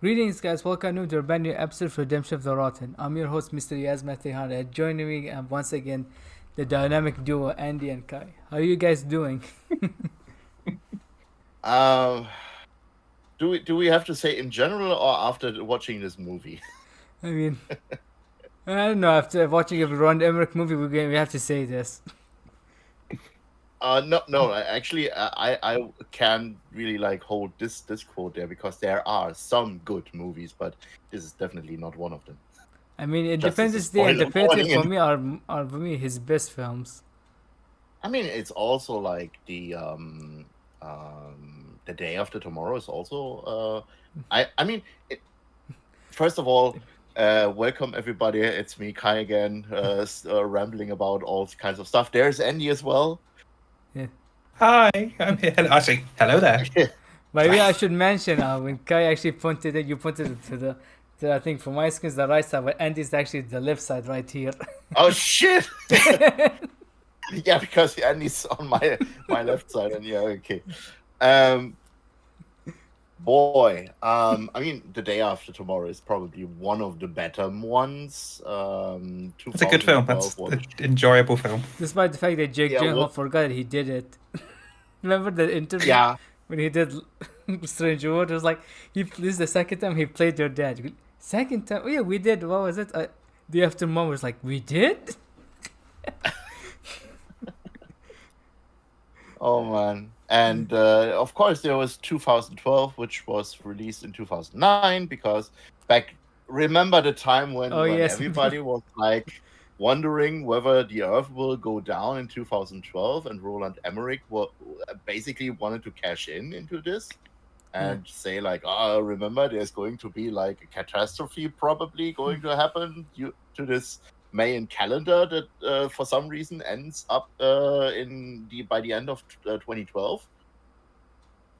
Greetings, guys. Welcome to a brand new episode of Redemption of the Rotten. I'm your host, MrYazMan300. Joining me once again, the dynamic duo Andy and Kai. How are you guys doing? Um, do we have to say in general or after watching this movie? I mean, I don't know. After watching a Roland Emmerich movie, we have to say this. No. Actually, I can really hold this quote there because there are some good movies, but this is definitely not one of them. I mean, Just as a Independence Day and The spoiler Patriot warning. for me are for me his best films. I mean, it's also like the Day After Tomorrow is also I mean, first of all, welcome everybody. It's me, Kai again, rambling about all kinds of stuff. There's Andy as well. Yeah. Hi, I'm here. Actually, hello there. By the way, I should mention when Kai actually pointed it, you pointed it to I think for my screen is the right side, but Andy's actually the left side right here. Oh shit! Yeah, because Andy's on my left side, and yeah, okay. Boy, I mean, The Day After Tomorrow is probably one of the better ones. It's a good film. That's an enjoyable film. Despite the fact that Jake Gyllenhaal forgot that he did it. Remember the interview? Yeah. When he did Strange World, it was like this is the second time he played your dad. Second time? Oh yeah, we did. What was it? Day After Tomorrow was like, we did? Oh man. And of course there was 2012, which was released in 2009, because remember the time when yes. everybody was like wondering whether the Earth will go down in 2012, and Roland Emmerich basically wanted to cash into this and say like, remember there's going to be like a catastrophe probably going to happen due to this Mayan calendar that for some reason ends up by the end of 2012.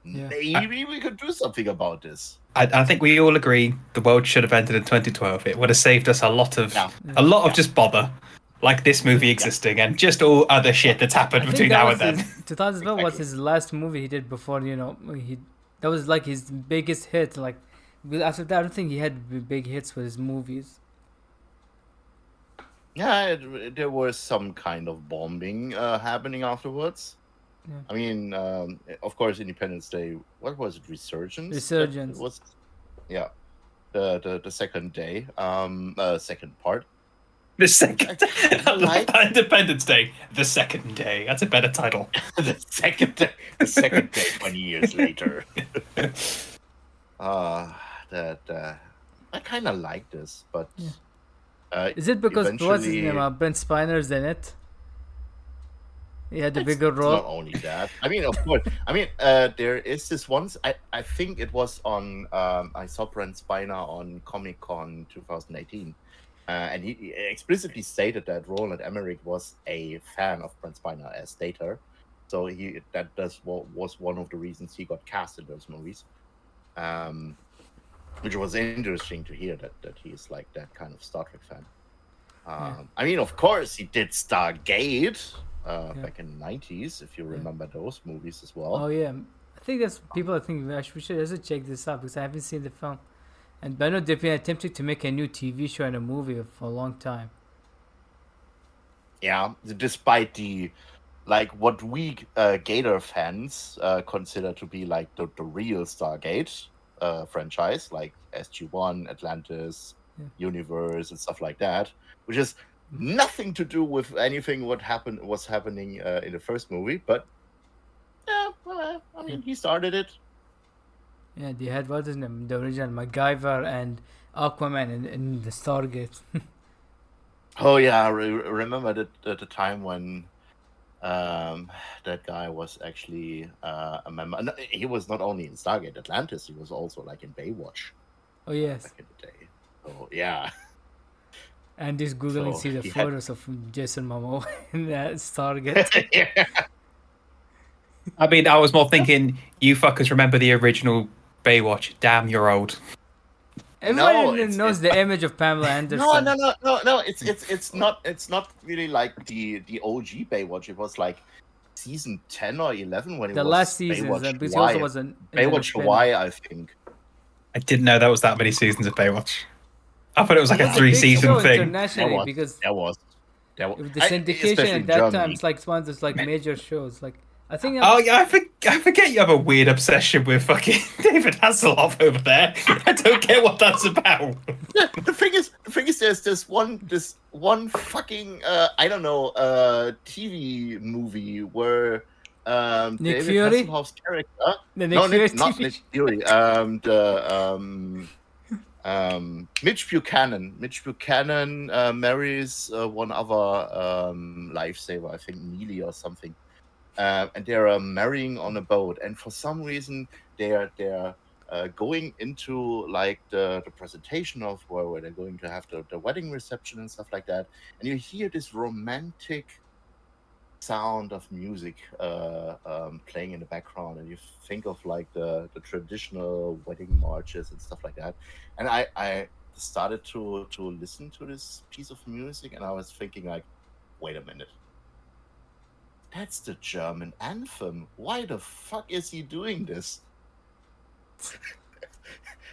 Yeah. Maybe we could do something about this. I think we all agree the world should have ended in 2012. It would have saved us a lot of just bother, like this movie existing and just all other shit that's happened between now and then. 2012 was his last movie he did before, that was like his biggest hit. Like after that, I don't think he had big hits with his movies. Yeah, there was some kind of bombing happening afterwards. Yeah. I mean, of course, Independence Day. What was it? Resurgence. The second day. Second part. The second. Independence Day. The second day. That's a better title. The second day. The second day. 20 years later. I kind of like this, but. Yeah. Is it because what's his name? Brent Spiner's in it? He had a bigger role. Not only that. I mean, of course. I mean, there is this once. I think it was on. I saw Brent Spiner on Comic-Con 2018, and he explicitly stated that Roland Emmerich was a fan of Brent Spiner as Data, so was one of the reasons he got cast in those movies. Which was interesting to hear that he's like that kind of Star Trek fan. I mean, of course, he did Stargate back in the 90s, if you remember those movies as well. Oh, yeah. I think that's people think we should also check this out because I haven't seen the film. And I know they've been attempting to make a new TV show and a movie for a long time. Yeah, despite what we Gator fans consider to be like the real Stargate franchise, like SG-1, Atlantis, Universe, and stuff like that, which is nothing to do with anything was happening in the first movie. But yeah, well, I mean, he started it. Yeah, they had what is his name, the original MacGyver and Aquaman in the Stargate. Oh yeah, remember the time when that guy was actually a member. No, he was not only in Stargate Atlantis, he was also like in Baywatch. Oh yes. Back in the day. Oh yeah. And he's googling see the photos of Jason Momoa in Stargate. Yeah. I mean, I was more thinking, you fuckers remember the original Baywatch? Damn, you're old. Everyone knows the image of Pamela Anderson. No. It's not really like the OG Baywatch. It was like season 10 or 11 when it was the last season. Baywatch Because Hawaii. also was an Baywatch Hawaii, I think. I didn't know that was that many seasons of Baywatch. I thought it was like It a was a big 3-season show thing. internationally because There was. with the syndication Especially at in that time, Germany. it's like it's one of those like major shows. Like I think Oh yeah, I forget you have a weird obsession with fucking David Hasselhoff over there. I don't get what that's about. The thing is, there's this one fucking I don't know TV movie where Nick David Fury? Hasselhoff's character, The Nick Fury not TV Nick Fury, Mitch Buchanan. Mitch Buchanan marries one other lifesaver, I think Neely or something, and they're marrying on a boat. And for some reason, they're going into like the presentation of where they're going to have the wedding reception and stuff like that. And you hear this romantic sound of music playing in the background, and you think of like the traditional wedding marches and stuff like that. And I started to listen to this piece of music, and I was thinking like, wait a minute, that's the German anthem. Why the fuck is he doing this?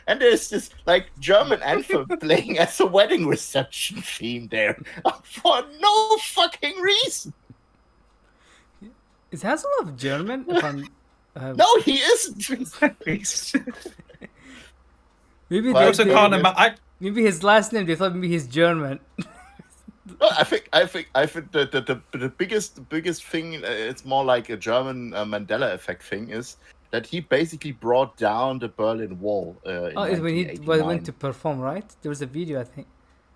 And there's this like German anthem playing as a wedding reception theme there for no fucking reason. Is Hasselhoff German? If I'm, No, he isn't. maybe I also can't imagine. maybe his last name. They thought maybe he's German. No, I think the biggest thing, it's more like a German Mandela effect thing, is that he basically brought down the Berlin Wall. It's when he went to perform, right? There was a video, I think.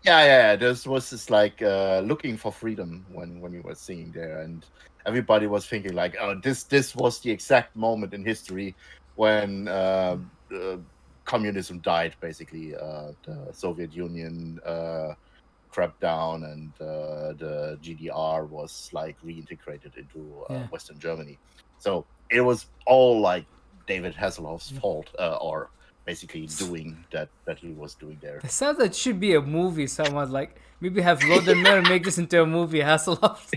Yeah. This was just like looking for freedom when he was singing there, and everybody was thinking like, oh, this was the exact moment in history when communism died. Basically, the Soviet Union crapped down, and the GDR was like reintegrated into Western Germany. So it was all like David Hasselhoff's fault, or basically doing that he was doing there. It sounds like it should be a movie. Someone like maybe have Roland Emmerich make this into a movie. Hasselhoff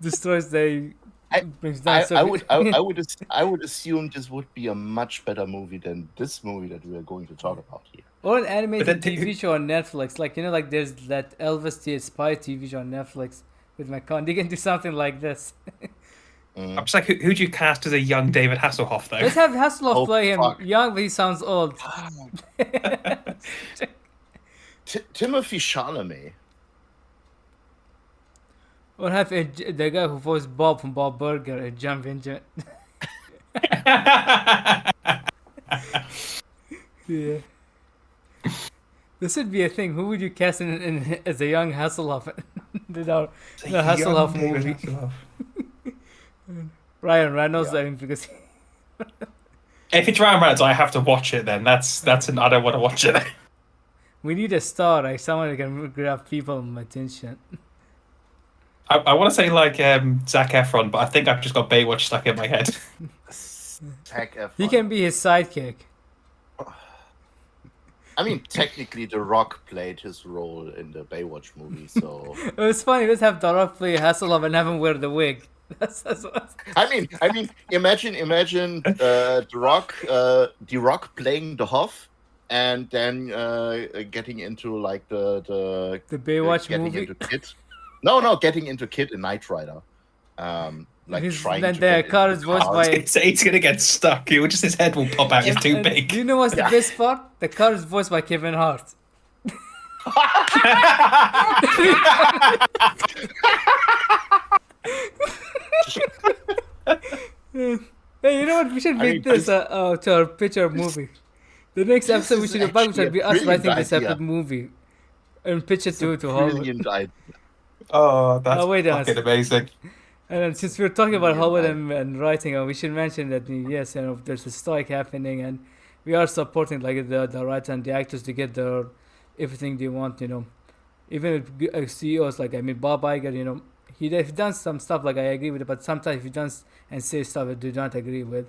destroys the. I would assume this would be a much better movie than this movie that we are going to talk about here. Or an animated TV show on Netflix, like like there's that Elvis the Spy TV show on Netflix with McConaughey. They can do something like this. I'm just like, who do you cast as a young David Hasselhoff though? Let's have Hasselhoff play him young, but he sounds old. Timothy Chalamet. Or have the guy who voiced Bob from Bob Burger, jump into it. Yeah. This would be a thing. Who would you cast in as a young Hasselhoff? The Hasselhoff movie. Ryan Reynolds, I mean, because if it's Ryan Reynolds, I have to watch it. Then that's an I don't want to watch it. We need a star, like someone who can grab people's attention. I want to say like Zac Efron, but I think I've just got Baywatch stuck in my head. Zac Efron. He can be his sidekick. I mean, technically, The Rock played his role in the Baywatch movie, so It was funny. Let's have The Rock play Hasselhoff and have him wear the wig. That's what... I mean, imagine The Rock playing the Hoff, and then getting into like the Baywatch movie. Into Kid. No, getting into Kid and Knight Rider. Like trying then to the car is voiced by. It's gonna get stuck. His head will pop out. It's too big. Do you know what's the best part? The car is voiced by Kevin Hart. Hey, you know what? We should make this to our picture movie. The next episode we should be us writing this epic movie and pitch it to Hollywood. Oh, that's fucking amazing. And since we're talking about Hollywood and writing, we should mention that yes, there's a strike happening, and we are supporting like the writers and the actors to get their everything they want. Even if CEOs like Bob Iger, he's done some stuff like I agree with it, but sometimes he does and say stuff that they don't agree with.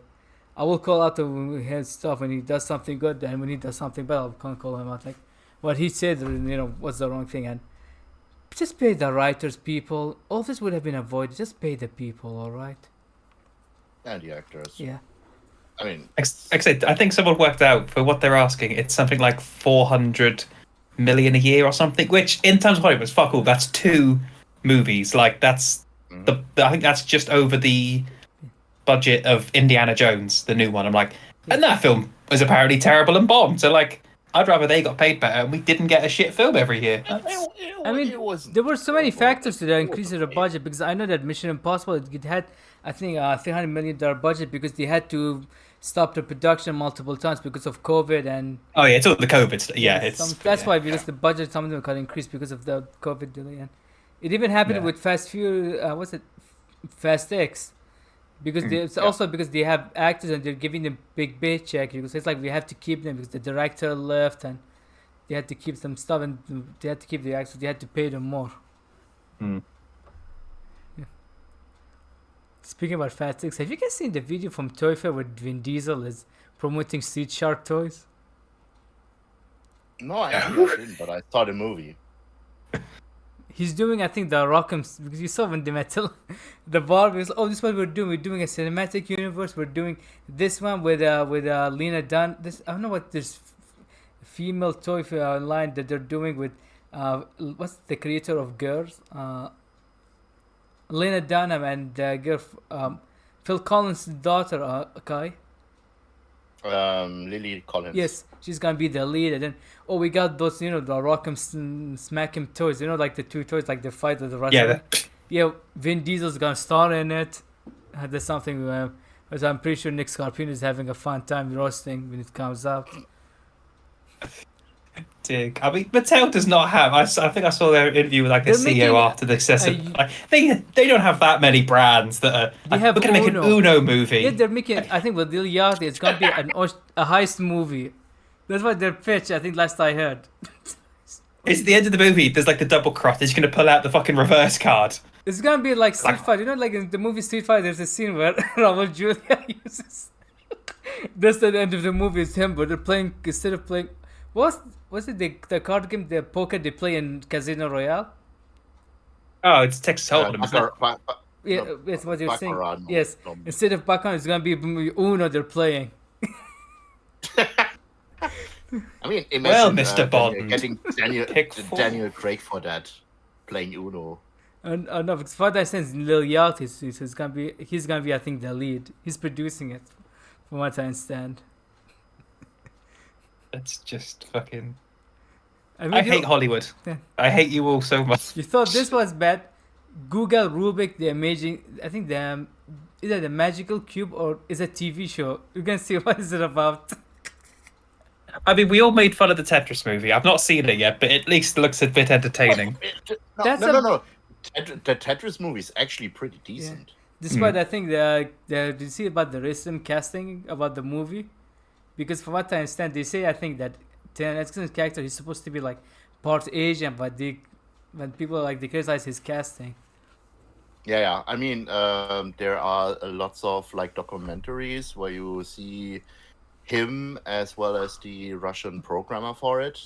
I will call out his stuff when he does something good, and when he does something bad, I can't call him out. Like what he said, was the wrong thing, and just pay the writers, people. All this would have been avoided. Just pay the people, all right? And the actors. Yeah. I mean, Like I said, I think someone worked out for what they're asking. It's something like 400 million a year or something. Which, in terms of Hollywood, is fuck all. That's 2 movies. Like that's I think that's just over the budget of Indiana Jones, the new one. I'm like, and that film was apparently terrible and bombed. So like, I'd rather they got paid better and we didn't get a shit film every year. I mean, there were so many factors to the increase of the budget, because I know that Mission Impossible, it had, I think, $300 million budget, because they had to stop the production multiple times because of COVID and. Oh yeah, it's all the COVID stuff. Yeah, it's that's why, because the budget something got increased because of the COVID delay, and it even happened with Fast X, because it's also because they have actors and they're giving them big paycheck, because it's like we have to keep them because the director left and they had to keep some stuff, and they had to keep the actors. They had to pay them more. Yeah. Speaking about Fast X, have you guys seen the video from Toy Fair where Vin Diesel is promoting Street Shark toys? No, I didn't, but I saw the movie. He's doing, I think, the Rock'em, because you saw when the metal, the Barbie was, this is what we're doing. We're doing a cinematic universe. We're doing this one with Lena Dunham. I don't know what this female toy line that they're doing with, what's the creator of Girls? Lena Dunham and girl, Phil Collins' daughter, Kai. Lily Collins. Yes, she's gonna be the lead, and then we got those, the Rock'em Smack'em toys, like the 2 toys, like the fight with the wrestler. Yeah, Vin Diesel's gonna star in it. That's something as I'm pretty sure Nick Scarpino is having a fun time roasting when it comes out. Dig. I mean, Mattel does not have. I think I saw their interview with like the CEO after the session. They don't have that many brands that are. We're gonna make an Uno movie. Yeah, they're making. I think with Lil Yachty, it's gonna be a heist movie. That's what their pitch. I think last I heard. It's the end of the movie. There's like the double cross. He's gonna pull out the fucking reverse card. It's gonna be like Street Fighter. Like in the movie Street Fighter, there's a scene where Raul Julia uses. That's the end of the movie. It's him, but they're playing instead of playing. Was it the card game, the poker they play in Casino Royale? Oh, it's Texas Hold'em, isn't it? Yeah, that's what you're saying. Yes, instead of Baccarat, it's gonna be Uno they're playing. I mean, imagine Mr. Bond getting Daniel Craig for that, playing Uno. No, because for that sense, Lil Yachty, he's gonna be, I think, the lead. He's producing it, from what I understand. That's just fucking. I hate Hollywood. Yeah. I hate you all so much. You thought this was bad? Google Rubik, the amazing. I think is it the Magical Cube or is it a TV show? You can see what is it about. I mean, we all made fun of the Tetris movie. I've not seen it yet, but at least it looks a bit entertaining. No. The Tetris movie is actually pretty decent. Yeah. Despite, I think did you see about the racist casting about the movie? Because from what I understand, they say, I think that Taron Egerton's character is supposed to be like part Asian, but when people they criticize his casting. Yeah. I mean, there are lots of documentaries where you see him as well as the Russian programmer for it,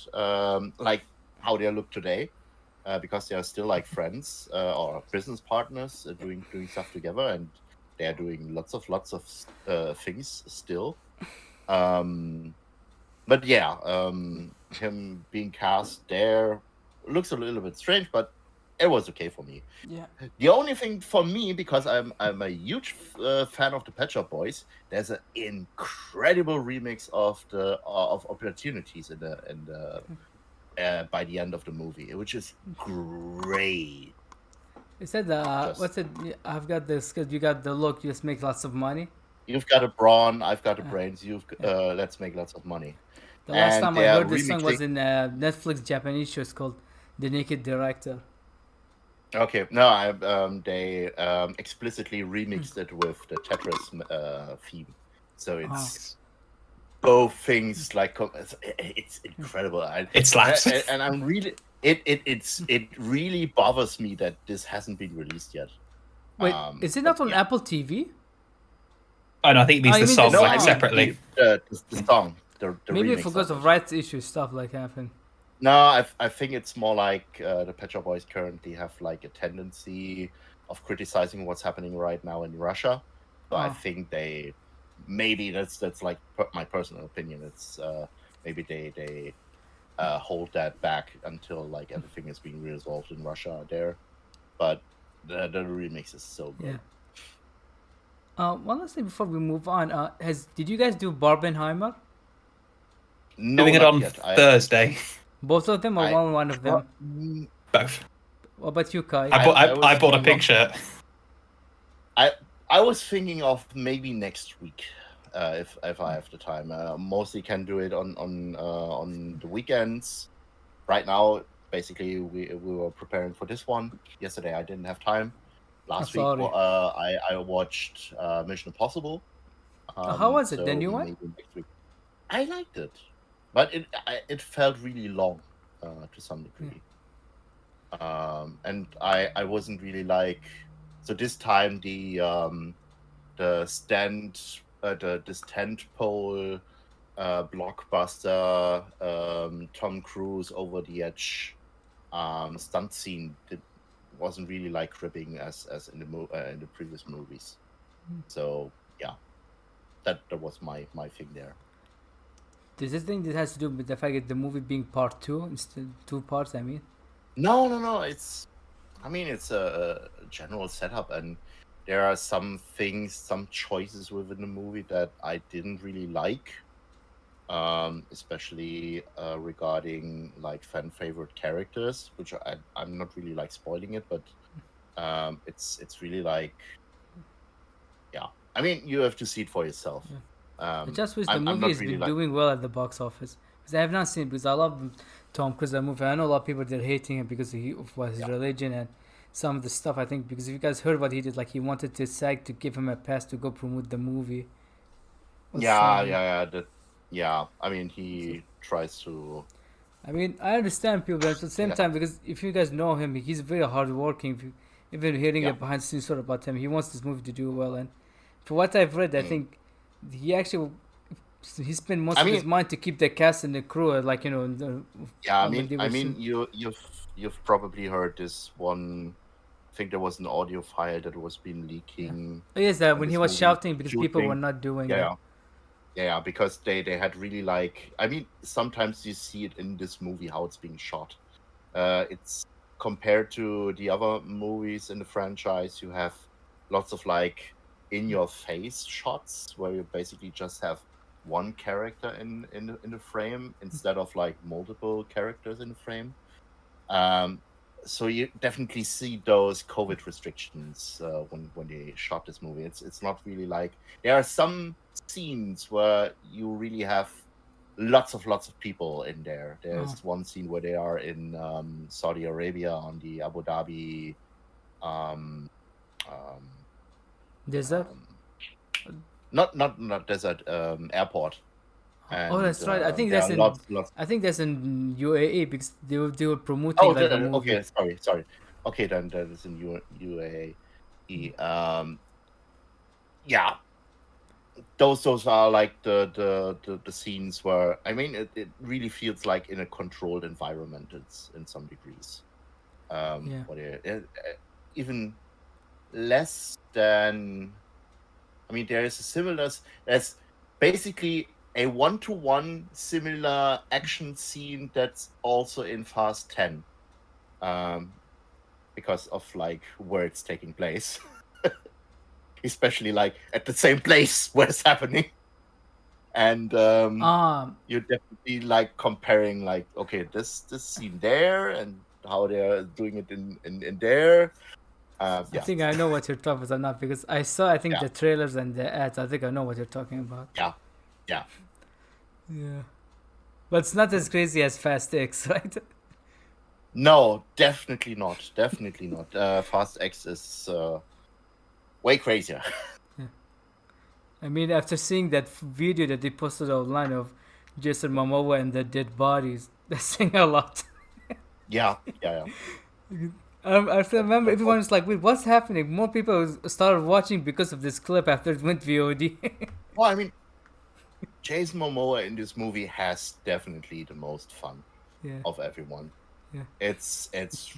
like how they look today, because they are still friends or business partners doing stuff together, and they are doing lots of things still. But yeah, him being cast there looks a little bit strange, but it was okay for me. Yeah. The only thing for me, because I'm a huge fan of the Pet Shop Boys, there's an incredible remix of Opportunities in the by the end of the movie, which is great. Is that what's it? I've got this. You got the look. You just make lots of money. You've got a brawn, I've got the brains. Let's make lots of money. The last time I heard this song was in Netflix Japanese show. It's called The Naked Director. Okay, no, they explicitly remixed it with the Tetris theme, so it's both things. It's incredible. It slaps, and I'm really it really bothers me that this hasn't been released yet. Wait, is it not on Apple TV? Oh, no, I think it means the song separately. The song. The maybe because of rights issue stuff happened. No, I think it's more the Pet Shop Boys currently have a tendency of criticizing what's happening right now in Russia. So I think they maybe that's like my personal opinion. It's maybe they hold that back until like everything is being resolved in Russia there. But the remix is so good. Yeah. One last thing before we move on. Did you guys do Barbenheimer? No, Doing it not on yet. Thursday. Both of them or I- one of them? Both. What about you, Kai? I bought a thinking pink shirt. I was thinking of maybe next week, if I have the time. Mostly can do it on the weekends. Right now, basically, we were preparing for this one. Yesterday, I didn't have time. Last week, sorry. I watched Mission Impossible. How was it? The new one? Maybe next week. I liked it, but it felt really long to some degree. And I wasn't really like. So this time the tent pole blockbuster Tom Cruise over the edge stunt scene wasn't really like gripping as in the previous movies. So yeah, that was my thing there. Does this thing that has to do with the fact that the movie being part 2 instead 2 parts? I mean, No. It's a general setup, and there are some things, some choices within the movie that I didn't really like, especially regarding like fan favorite characters, which I'm not really like spoiling it, but it's really like, yeah. I mean, you have to see it for yourself. I just wish the I'm movie not has really been like- doing well at the box office. Because I have not seen it, because I love Tom Cruise, that movie. I know a lot of people that are hating him because of his religion and some of the stuff. I think because if you guys heard what he did, like he wanted to SAG to give him a pass to go promote the movie. Yeah. I mean, he tries to. I mean, I understand people, but at the same time, because if you guys know him, he's very hardworking. If you, even hearing the behind the scenes story about him, he wants this movie to do well. And for what I've read, I think he actually he spent most of his mind to keep the cast and the crew, like you know. I mean, you've probably heard this one. I think there was an audio file that was been leaking. Oh, yes, that when he was movie shouting because people shooting. were not doing it. Yeah, because they had really like. I mean, sometimes you see it in this movie how it's being shot. It's compared to the other movies in the franchise. You have lots of like in-your-face shots where you basically just have one character in the frame instead of like multiple characters in the frame. So you definitely see those COVID restrictions when they shot this movie. It's not really like there are some scenes where you really have lots of people in there. There's one scene where they are in Saudi Arabia on the Abu Dhabi desert. Not desert, airport. And, that's right. I think that's in. I think that's in UAE because they were promoting the movie. Okay, sorry. Okay, then that is in UAE. Yeah, those are like the scenes where I mean it really feels like in a controlled environment. It's in some degrees. Even less than. I mean, there is a similar. There's basically a 1-to-1 similar action scene that's also in Fast 10, because of like where it's taking place, especially like at the same place where it's happening, and you're definitely like comparing like okay this scene there and how they're doing it in there. I think I know what you're talking about, not because I saw the trailers and the ads. I think I know what you're talking about. Yeah. But it's not as crazy as Fast X, right? No, definitely not. Fast X is way crazier. I mean, after seeing that video that they posted online of Jason Momoa and the dead bodies, that's saying a lot. Yeah. I still remember everyone was like, wait, what's happening? More people started watching because of this clip after it went VOD. Well, I mean, Jason Momoa in this movie has definitely the most fun of everyone. Yeah. It's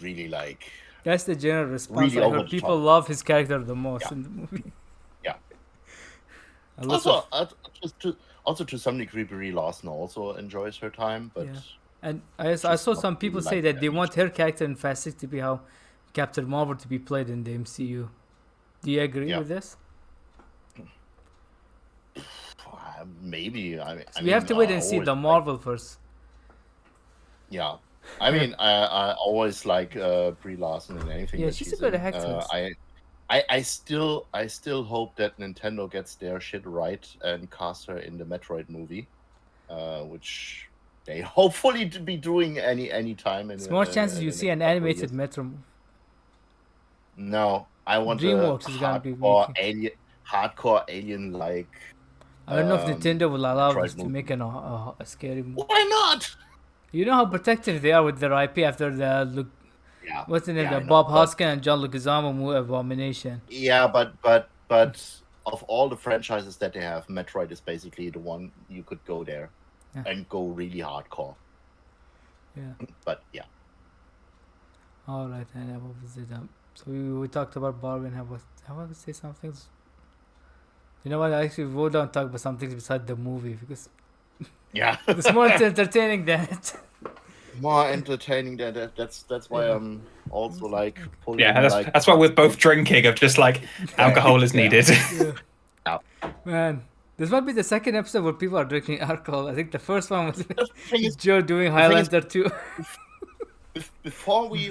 really like... That's the general response. Really I heard people love his character the most in the movie. Yeah. A lot Also, of, also to some degree, Brie Larson also enjoys her time, but yeah. And I saw she's not some people really say like that they that. want her character in Fast 6 to be how Captain Marvel to be played in the MCU. Do you agree Yeah. with this? Maybe. So we have to wait and see the Marvel first. Yeah. I mean, I always like Brie Larson in anything Yeah, that she's a she's good in. actress. I still hope that Nintendo gets their shit right and cast her in the Metroid movie, which they hopefully to be doing any time in It's the, more chances you the see next an couple of animated years. Metro movie. No, I want a DreamWorks is gonna be making. hardcore alien like I don't know if Nintendo will allow Metroid this to movie. make a scary movie. Why not? You know how protective they are with their IP after the Yeah, what's the name? yeah, The I know, Bob but Hoskin and John Leguizamo movie Abomination. yeah, but of all the franchises that they have, Metroid is basically the one you could go there Yeah. and go really hardcore. Yeah. But yeah, All right, and what was it? So we talked about Barbie and how about say something? You know what? Actually, we don't talk about some things beside the movie because yeah, it's more entertaining than it. more entertaining than that. That's why Yeah. I'm also like pulling Yeah, like that's why we're both drinking. Of just like alcohol is Yeah. needed. Yeah. Yeah. Man, this might be the second episode where people are drinking alcohol. I think the first one was The thing is, Joe doing thing is- Highlander too. before we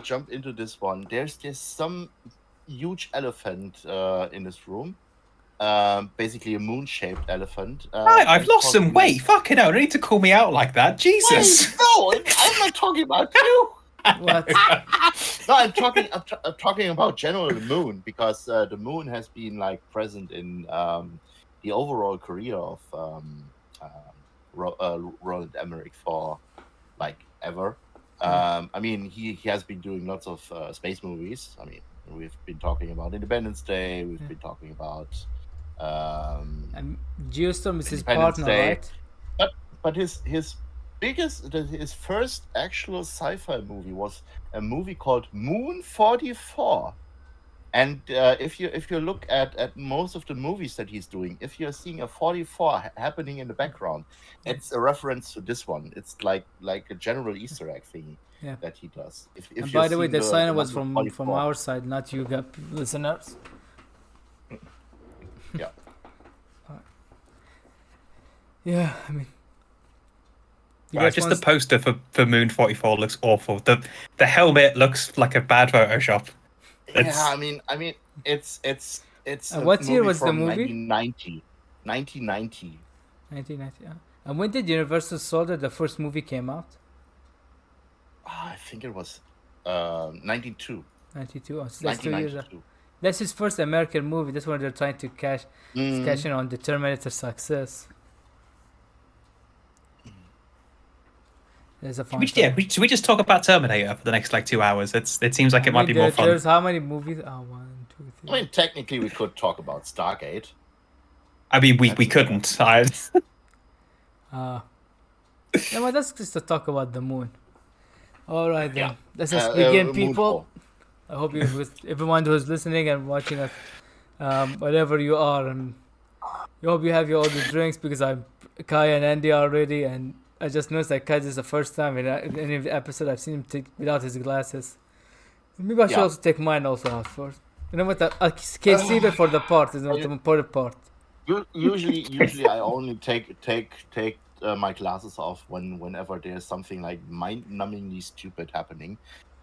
jump into this one, there's some huge elephant in this room. Basically a moon-shaped elephant. Right, I've and lost some possibly- weight. Fucking hell, don't need to call me out like that. Jesus. Wait, no, I'm not talking about you. What? No, I'm talking about general the moon because the moon has been like present in the overall career of Roland Emmerich for like ever. I mean, he has been doing lots of space movies. I mean, we've been talking about Independence Day. We've been talking about And Geostorm is his Independence partner, Day. right? but his first actual sci-fi movie was a movie called Moon 44. And if you look at most of the movies that he's doing, if you're seeing a 44 happening in the background, it's a reference to this one. It's like a general Easter egg thing Yeah. that he does. If And you're by the way, seeing the sign was number from 44. our side, not you, listeners. Yeah. Yeah, I mean, you Right, guys just want the poster for Moon 44 looks awful. The helmet looks like a bad Photoshop. It's- Yeah, I mean, it's a what year movie was the from movie? 1990. 1990. 1990. And when did Universal Soldier, the first movie, came out? I think it was 92. 92. Oh, so that's 2 years. 1992. That's his first American movie. That's when they're trying to cash in on the Terminator success. There's a fun. Should we just talk about Terminator for the next like 2 hours? It seems like it might be more fun. There's how many movies? 1, 2, 3. I mean, technically, we could talk about Stargate. I mean, we couldn't. Yeah, well, that's just to talk about the moon. All right then, Yeah. let's just begin, people. Moonfall. I hope everyone who's listening and watching us, wherever you are, and I hope you have all the drinks because Kai and Andy are ready, and I just noticed that Kai, this is the first time in any of the episode I've seen him take without his glasses. Maybe I should Yeah. also take mine also out first. You know what? I can't save it for the part. Is not the important part. Usually, I only take my glasses off whenever there's something like mind-numbingly stupid happening,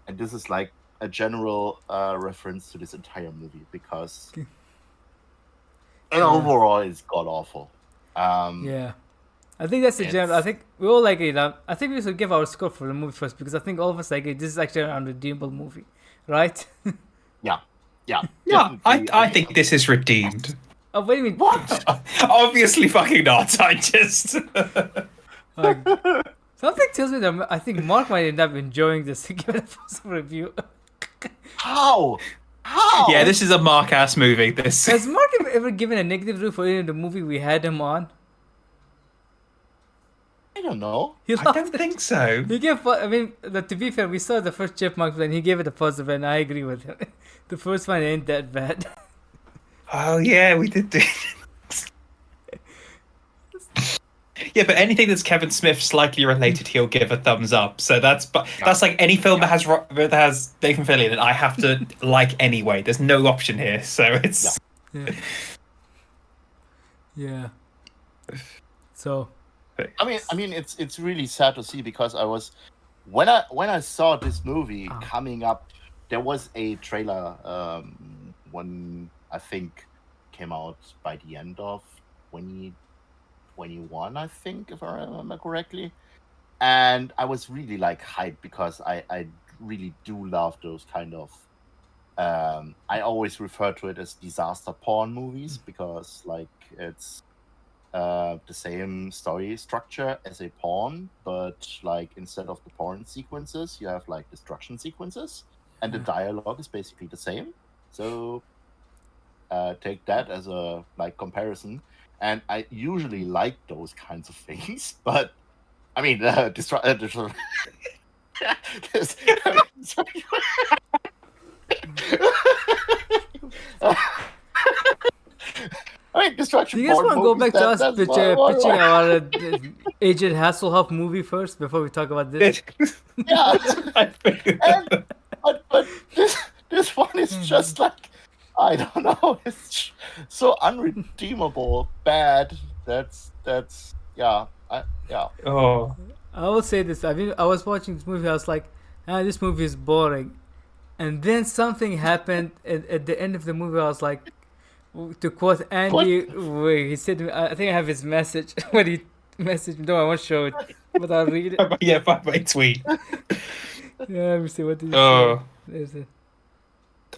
and this is like a general reference to this entire movie because overall it's god awful. Yeah. I think that's the general. I think we all like it. I think we should give our score for the movie first because I think all of us like it. This is actually an unredeemable movie, right? Yeah. Yeah, definitely. I think this is redeemed. Oh, wait a minute. What? Obviously, fucking not. I just. Like, something tells me that I think Mark might end up enjoying this to give it a positive review. How? Yeah, this is a Mark ass movie. This. Has Mark ever given a negative review for any of the movie we had him on? I don't know. He I loved don't it. think so. He gave. I mean, to be fair, we saw the first Chipmunks and he gave it a positive, and I agree with him. The first one ain't that bad. Oh yeah, we did do. Yeah, but anything that's Kevin Smith slightly related, he'll give a thumbs up. So that's like any film that has Nathan Fillion in it, I have to like anyway. There's no option here, so it's. Yeah. Yeah. So. I mean, it's really sad to see because I was when I saw this movie coming up, there was a trailer one I think came out by the end of 2021, I think, if I remember correctly, and I was really like hyped because I really do love those kind of I always refer to it as disaster porn movies because like it's the same story structure as a porn, but like instead of the porn sequences, you have like destruction sequences, and the dialogue is basically the same. So take that as a like comparison. And I usually like those kinds of things, but I mean, I mean, destruction. Do you guys want to go back to us pitching our Agent Hasselhoff movie first before we talk about this? Yeah, but this one is just like, I don't know, it's so unredeemable bad. That's yeah. Oh. I will say this. I mean, I was watching this movie. I was like, this movie is boring. And then something happened at the end of the movie. I was like, to quote Andy, he said, I think I have his message when he messaged me. No, I won't show it, but I'll read it. Yeah, by my tweet. Yeah, let me see what did he say. There's it.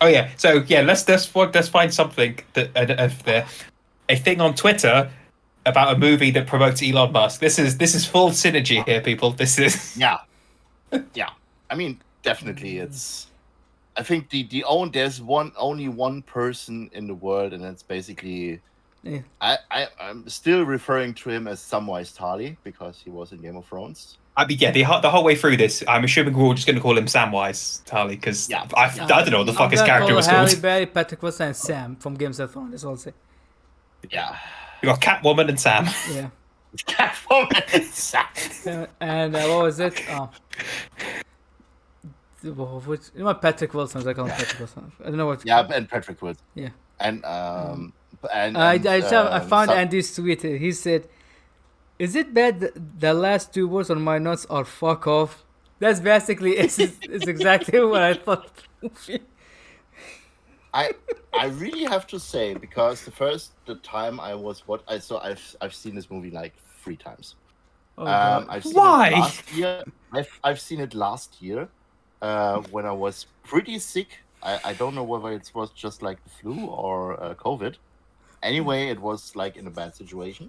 Oh yeah, so yeah, let's find something that a thing on Twitter about a movie that promotes Elon Musk. This is full synergy here, people. This is yeah. I mean, definitely, it's. I think there's only one person in the world, and it's basically. Yeah. I'm still referring to him as Samwise Tarly because he was in Game of Thrones. I mean, yeah, the whole way through this, I'm assuming we're all just going to call him Samwise Tarly because I don't know what the fuck his character was called. Harry, Barry, Patrick Wilson, and Sam from Games of Thrones. That's all I'll say. Yeah. We got Catwoman and Sam. Yeah. Catwoman and Sam. And what was it? Patrick Wilson. I call him Patrick Wilson. I don't know what. Yeah, and Patrick Wilson. Yeah. And I found Andy's tweet. He said, "Is it bad that the last two words on my notes are fuck off?" That's basically it's exactly what I thought. I really have to say, because the time I've seen this movie like 3 times. I've seen Why? it last year. I've seen it last year when I was pretty sick. I don't know whether it was just like the flu or COVID. Anyway, it was like in a bad situation.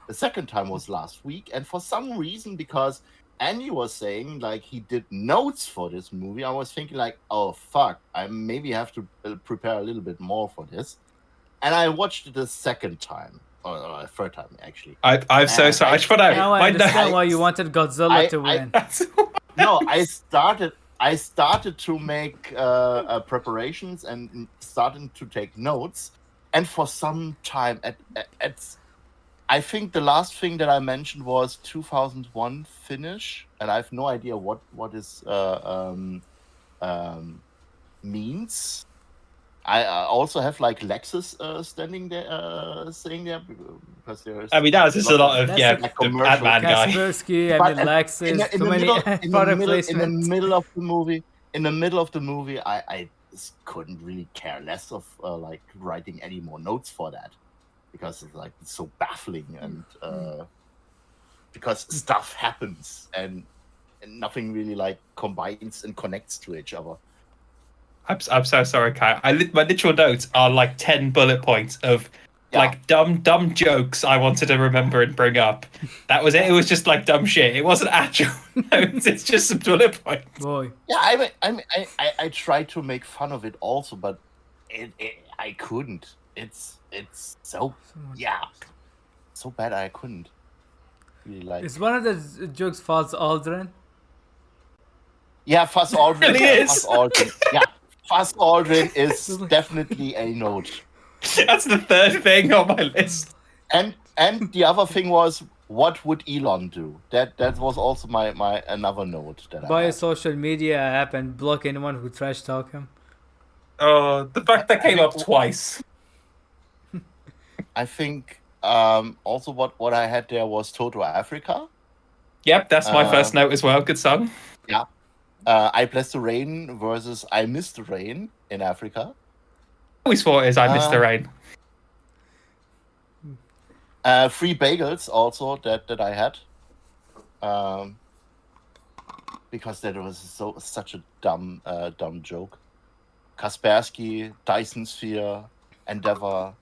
The second time was last week, and for some reason, because Andy was saying like he did notes for this movie, I was thinking like, oh fuck, I maybe have to prepare a little bit more for this. And I watched it the second time, or third time actually. I'm so sorry. I just found out. Now I understand why you wanted Godzilla to win. No, I started to make preparations and started to take notes, and for some time I think the last thing that I mentioned was 2001 finish, and I have no idea what is means. I also have like Lexus standing there, saying there because there's. I mean, that was just a lot of the Ant-Man guy. Kaspersky, Lexus, too many product placements. In the middle of the movie, I just couldn't really care less of like writing any more notes for that. Because it's so baffling and because stuff happens and nothing really like combines and connects to each other. I'm so sorry, Kai. My literal notes are like 10 bullet points of like dumb jokes I wanted to remember and bring up. That was it. It was just like dumb shit. It wasn't actual notes. It's just some bullet points. Boy. Yeah, I tried to make fun of it also, but I couldn't. It's so bad I couldn't really like. Is one of the jokes Fuzz Aldrin? Yeah, Fuzz Aldrin. Really is. Fuzz Aldrin. Yeah, Fuzz Aldrin is definitely a note. That's the third thing on my list. And the other thing was, what would Elon do? That was also my another note that Buy I a had. social media app and block anyone who trash talk him. Oh, the fact that came up twice. I think also what I had there was Toto Africa. Yep, that's my first note as well. Good song. Yeah. I Bless the Rain versus I Miss the Rain in Africa. I always thought is I Miss the Rain. Free Bagels also that I had. Because that was such a dumb joke. Kaspersky, Dyson Sphere, Endeavor,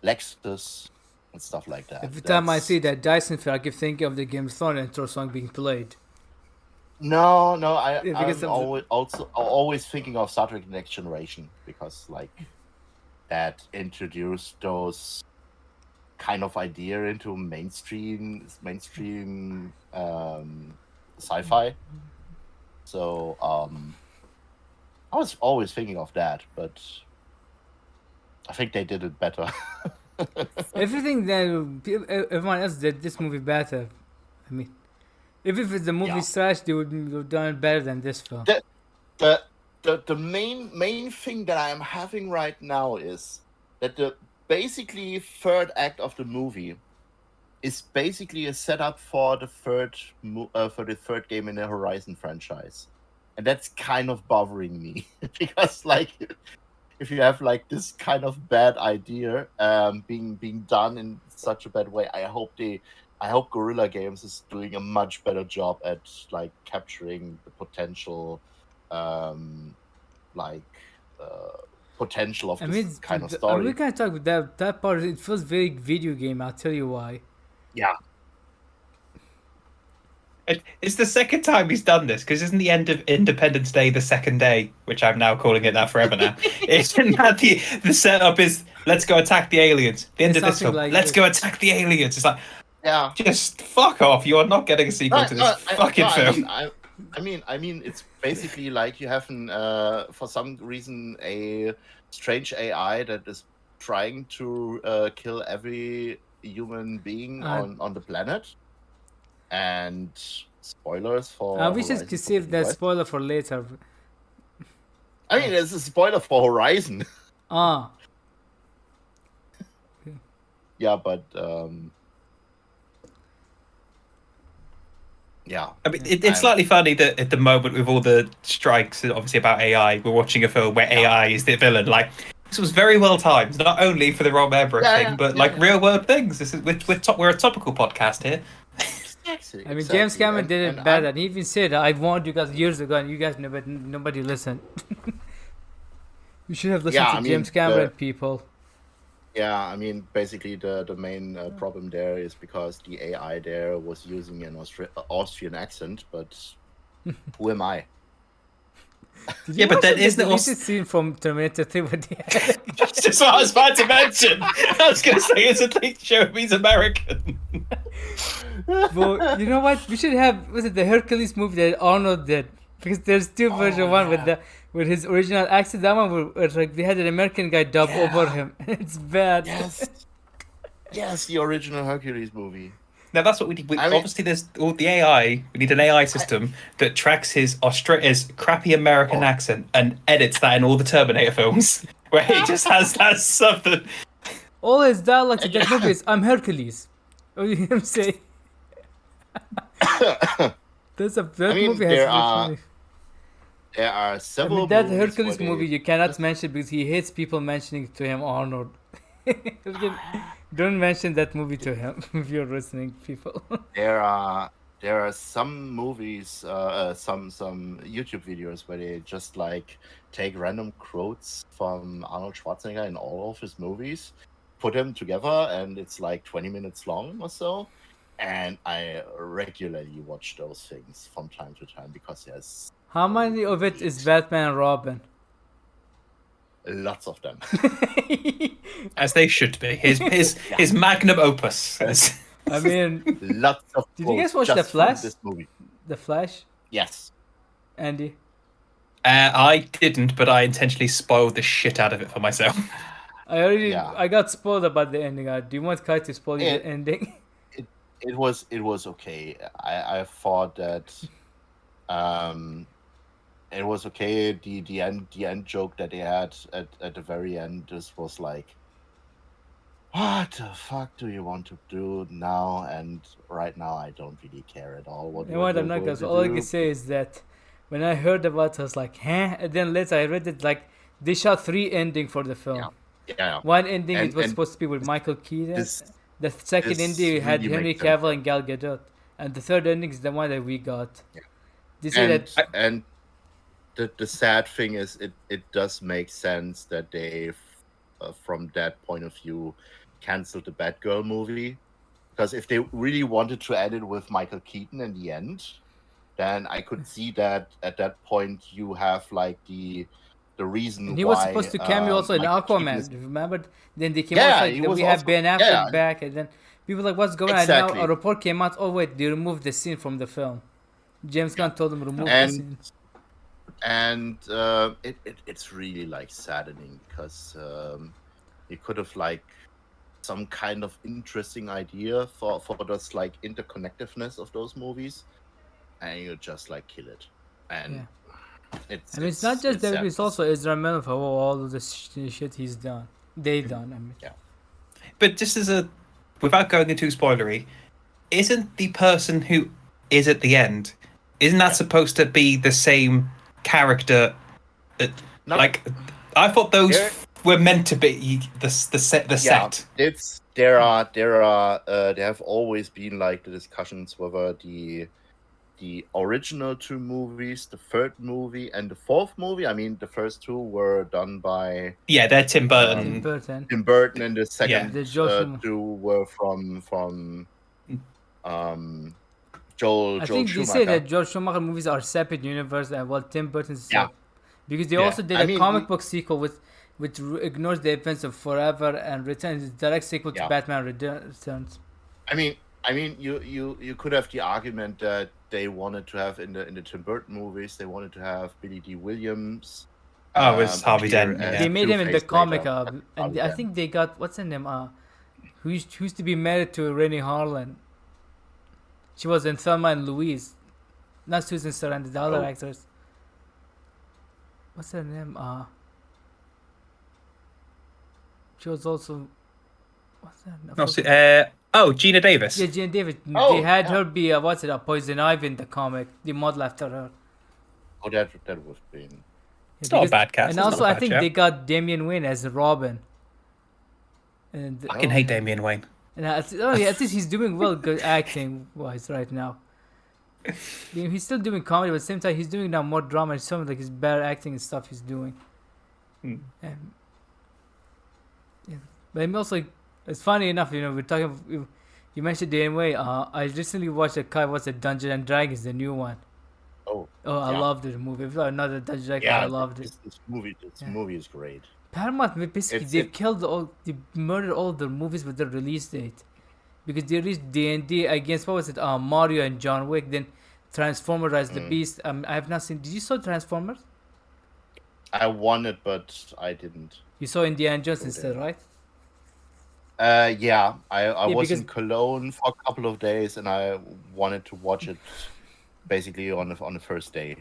Lexus, and stuff like that. Every time I see that Dyson Sphere, I keep thinking of the Game of Thrones intro song being played. No, Because I'm always thinking of Star Trek: Next Generation, because like that introduced those kind of idea into mainstream sci-fi. So I was always thinking of that, but I think they did it better. Everything that everyone else did this movie better. I mean, if the movie's trash, they would have done it better than this film. The main thing that I am having right now is that the basically third act of the movie is basically a setup for the third game in the Horizon franchise, and that's kind of bothering me because like if you have like this kind of bad idea being done in such a bad way, I hope Guerrilla Games is doing a much better job at like capturing the potential potential of this kind of story. We can talk about that part. It feels very video game. I'll tell you why. Yeah. It's the second time he's done this, because isn't the end of Independence Day the second day, which I'm now calling it that forever now? Isn't that the setup is, let's go attack the aliens. The end of this film, like let's go attack the aliens. It's like, yeah, just fuck off. You are not getting a sequel to this fucking film. I mean, it's basically like you have for some reason a strange AI that is trying to kill every human being on the planet. And spoilers for. We should save that spoiler for later. I mean, it's a spoiler for Horizon. Yeah, but yeah. I mean, it's slightly funny that at the moment with all the strikes, obviously about AI, we're watching a film where AI is the villain. Like, this was very well timed, not only for the Roland Emmerich thing, but like real world things. This is we're a topical podcast here. I mean, James Cameron did it better. And he even said, "I warned you guys years ago, and you guys nobody listened." You should have listened to James Cameron, people. Yeah, I mean, basically the main problem there is because the AI there was using an Austrian accent, but who am I? Yeah, but then isn't it also scene from Terminator 3 with the That's just what I was about to mention. I was going to say, isn't they show he's American? Well, you know what? We should have, was it the Hercules movie that Arnold did? Because there's two versions. One with his original accent. That one where like they had an American guy dub over him. It's bad. Yes, the original Hercules movie. Now that's what we need. Obviously, there's all the AI. We need an AI system that tracks his crappy American accent and edits that in all the Terminator films, where he just has that stuff that. All his dialogue in that movie is "I'm Hercules." What do you hear him say? That movie has. There are several. that Hercules movie you cannot mention because he hates people mentioning to him Arnold. Don't mention that movie to him if you're listening, people. There are some movies, some YouTube videos where they just like take random quotes from Arnold Schwarzenegger in all of his movies, put them together, and it's like 20 minutes long or so. And I regularly watch those things from time to time because there's. How many of it is Batman and Robin? Lots of them. As they should be. His magnum opus. I mean, lots of. Did you guys watch The Flash? This movie. The Flash? Yes. Andy? I didn't, but I intentionally spoiled the shit out of it for myself. I got spoiled about the ending. Do you want Kai to spoil you the ending? It was okay. I thought that it was okay. The end joke that they had at the very end just was like, what the fuck do you want to do now? And right now, I don't really care at all. What You know what? I'm not gonna. All I can say is that when I heard about it, I was like, huh? And then later I read it like they shot 3 endings for the film. Yeah. One ending it was supposed to be with Michael Keaton. The second ending had really Henry makes sense. Cavill and Gal Gadot, and the third ending is the one that we got. Yeah. They say that And the sad thing is, it does make sense that they, from that point of view, canceled the Batgirl movie, because if they really wanted to end it with Michael Keaton in the end, then I could see that at that point you have like the reason and he why was supposed to cameo also in Michael Keaton Aquaman. is- Remember? Then they came Yeah, out like he that was we have also- Ben Affleck yeah. back, and then people were like, what's going on? Exactly. And now a report came out. Oh wait, they removed the scene from the film. James Gunn told them to remove the And scene. and it's really like saddening, because you could have like some kind of interesting idea for this like interconnectedness of those movies, and you just like kill it. And it's not just sad that, it's to also Ezra Miller for all of the shit he's done. They done. I mean, But just without going into spoilery, isn't the person who is at the end, isn't that supposed to be the same character? No. Like, I thought those There- were meant to be the set. There have always been like the discussions whether the original 2 movies, the 3rd movie and the 4th movie, I mean the first 2 were done by Yeah, they're Tim Burton. Tim Burton. Tim Burton, and the second The Joel 2 were from Joel I think they Schumacher. say that George Schumacher movies are separate universe, and well, Tim Burton's because they Yeah. also did I a mean, comic book sequel which ignores the events of Forever and Returns, it's a direct sequel to Batman Returns. I mean, you could have the argument that they wanted to have in the Tim Burton movies, they wanted to have Billy D. Williams. Oh, it was Harvey appear Dent. as They made him in the Two-Face comic, later. and I think they got what's her name? Who used to be married to Rennie Harlan. She was in Thelma and Louise, not Susan Sarandon, the other actress. What's her name? She was also. What's her name? Gina Davis. Yeah, Jane Davis. Oh, They had her be a Poison Ivy in the comic. They modeled after her. Oh, that would have been. It's not a bad cast. And It's also, not a I bad think show. they got Damian Wayne as Robin. And I can hate Damian Wayne. And at least he's doing well, good acting wise right now. He's still doing comedy, but at the same time, he's doing now more drama. It's some of like his better acting and stuff he's doing. But I'm also, it's funny enough, we're talking. You mentioned Damian Wayne. I recently watched Dungeons and Dragons, the new one. I loved the movie. If not another Dungeons and Dragons, I loved it. This movie is great. Paramount basically they murdered all the movies with their release date, because they released D&D against Mario and John Wick, then Transformers Rise the Beast. I have not seen. Did you saw Transformers? I wanted, but I didn't. You saw Indiana Jones instead, right? Yeah, I was because- in Cologne for a couple of days, and I wanted to watch it basically on the first day.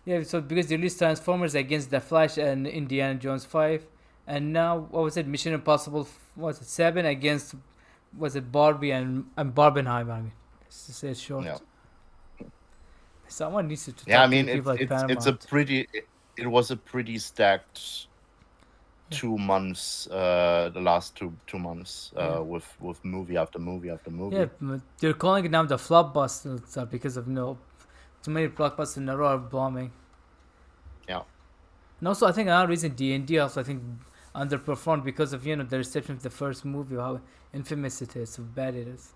Yeah, so because they released Transformers against The Flash and Indiana Jones 5, and now Mission Impossible 7 against Barbie and Barbenheimer. I mean, just to say it short. Yeah. Someone needs to talk Yeah, I to mean people like Paramount. it was a pretty stacked 2 months. The last two months with movie after movie after movie. Yeah, but they're calling it now the flopbusters because of too many blockbusters in a row are bombing. Yeah. And also, I think another reason D&D also underperformed because of the reception of the first movie, how infamous it is, how bad it is.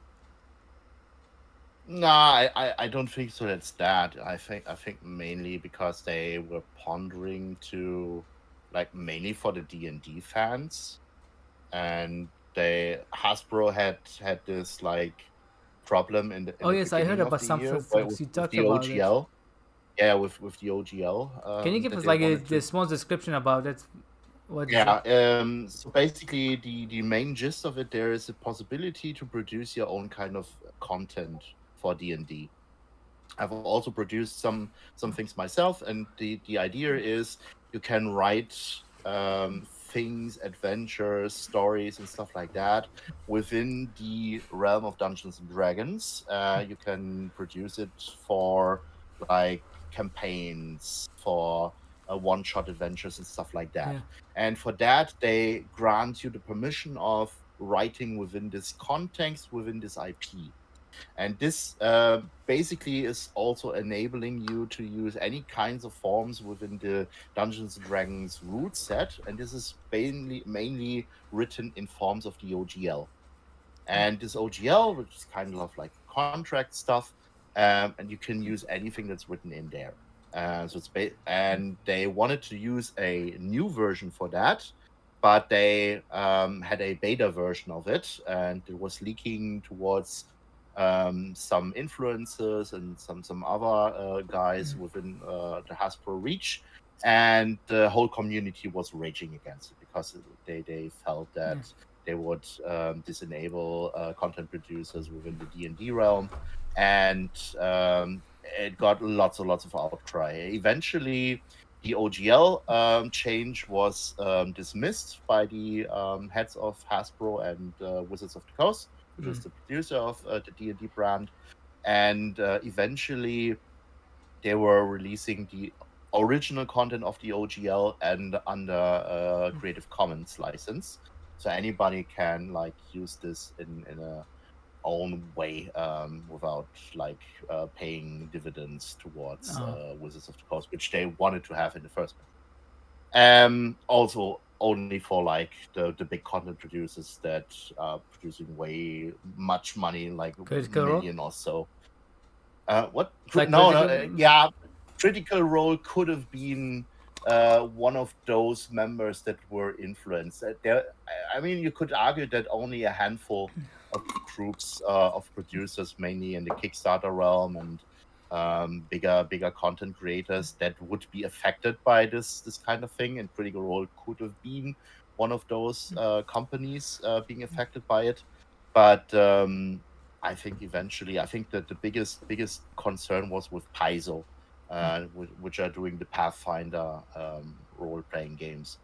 Nah, I don't think so. That's that. I think mainly because they were pondering to, like, mainly for the D&D fans, and Hasbro had this like problem in the. Oh, yes, I heard beginning of about the some year, folks. You talked the about it. OGL. Yeah, with the OGL. Can you give that us they like wanted the small description about it? What is Yeah. it? So basically, the main gist of it, there is a possibility to produce your own kind of content for D&D. I've also produced some things myself, and the idea is you can write things, adventures, stories, and stuff like that within the realm of Dungeons and Dragons. You can produce it for like campaigns, for one-shot adventures and stuff like that. Yeah. And for that, they grant you the permission of writing within this context, within this IP. And this basically is also enabling you to use any kinds of forms within the Dungeons and Dragons rule set. And this is mainly written in forms of the OGL. And this OGL, which is kind of like contract stuff, and you can use anything that's written in there. And they wanted to use a new version for that, but they had a beta version of it, and it was leaking towards some influencers and some other guys within the Hasbro reach, and the whole community was raging against it because they felt that they would disenable content producers within the D&D realm, and it got lots and lots of outcry. Eventually, the OGL change was dismissed by the heads of Hasbro and Wizards of the Coast, which is the producer of the D&D brand, and eventually they were releasing the original content of the OGL and under Creative Commons license, so anybody can like use this in a own way without like paying dividends towards Wizards of the Coast, which they wanted to have in the first place. Also only for like the big content producers that are producing way much money, like Critical a Role? million or so. What? Like No, Critical- yeah, Critical Role could have been one of those members that were influenced. I mean, you could argue that only a handful of groups of producers, mainly in the Kickstarter realm and bigger content creators, that would be affected by this kind of thing, and Critical Role could have been one of those companies being affected by it. But I think eventually, I think that the biggest concern was with Paizo, which are doing the Pathfinder role playing games.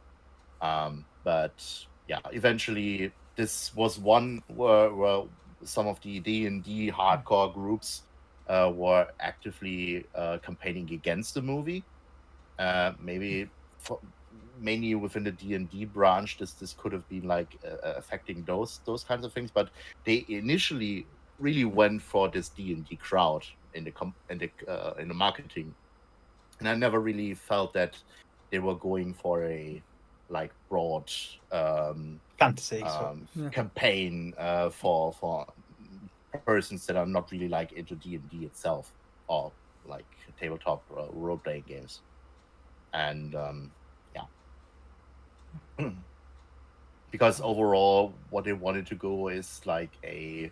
But yeah, eventually this was one where some of the D&D hardcore groups were actively campaigning against the movie. Maybe mainly within the D&D branch, this could have been like affecting those kinds of things. But they initially really went for this D&D crowd in the marketing, and I never really felt that they were going for a like broad Fantasy. campaign for persons that are not really like into D&D itself, or like tabletop role playing games. And yeah, because overall what they wanted to go is like a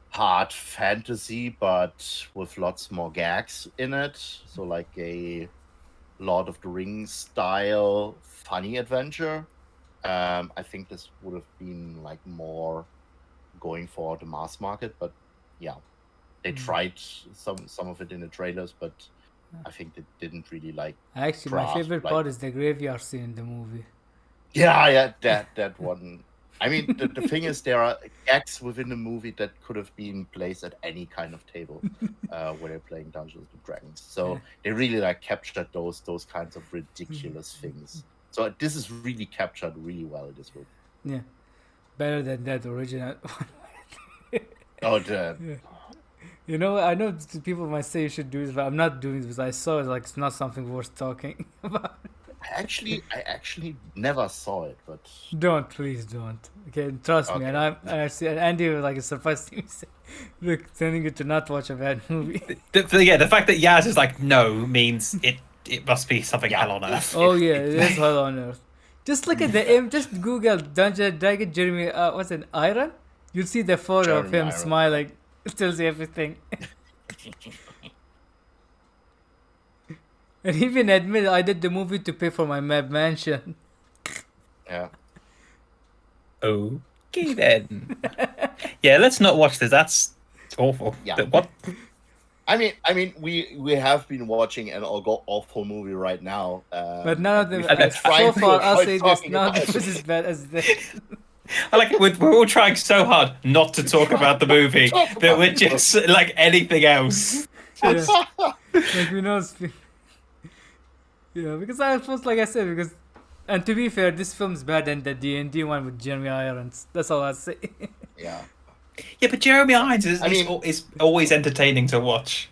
hard fantasy but with lots more gags in it, so like a Lord of the Rings style funny adventure. I think this would have been like more going for the mass market, but yeah, they tried some of it in the trailers, but I think they didn't really like Actually, my grasp, favorite like, part is the graveyard scene in the movie. yeah, that one. I mean, the thing is, there are gags within the movie that could have been placed at any kind of table where they're playing Dungeons and Dragons. So they really like captured those kinds of ridiculous things. So this is really captured really well in this movie. Yeah, better than that original. Oh, You know, I know people might say you should do this, but I'm not doing this because I saw it like it's not something worth talking about. I actually never saw it, but Don't, please don't. Okay, trust me. Okay. And I see, and Andy was like surprised to me, look, telling you to not watch a bad movie. The fact that Yaz is like no means it must be something Yeah. hell on earth. Oh yeah, it is hell on earth. Just look at the just Google Dungeon Dragon Jeremy. What's it? Iron? You'll see the photo of Jeremy him Iron. smiling. It tells you everything. And he even admitted I did the movie to pay for my mansion. Yeah. Okay then. Yeah, let's not watch this. That's awful. Yeah. What? I mean, we have been watching an awful movie right now. But none of them. we've tried So far, to I'll avoid say this: talking none of about this is it. bad as this. I like we're all trying so hard not to talk about the movie Talk that about we're the just like anything else. Yeah. Like we know. Yeah, because I suppose, like I said, because and to be fair, this film's better than the D&D one with Jeremy Irons. That's all I say. Yeah. Yeah, but Jeremy Irons is always entertaining to watch.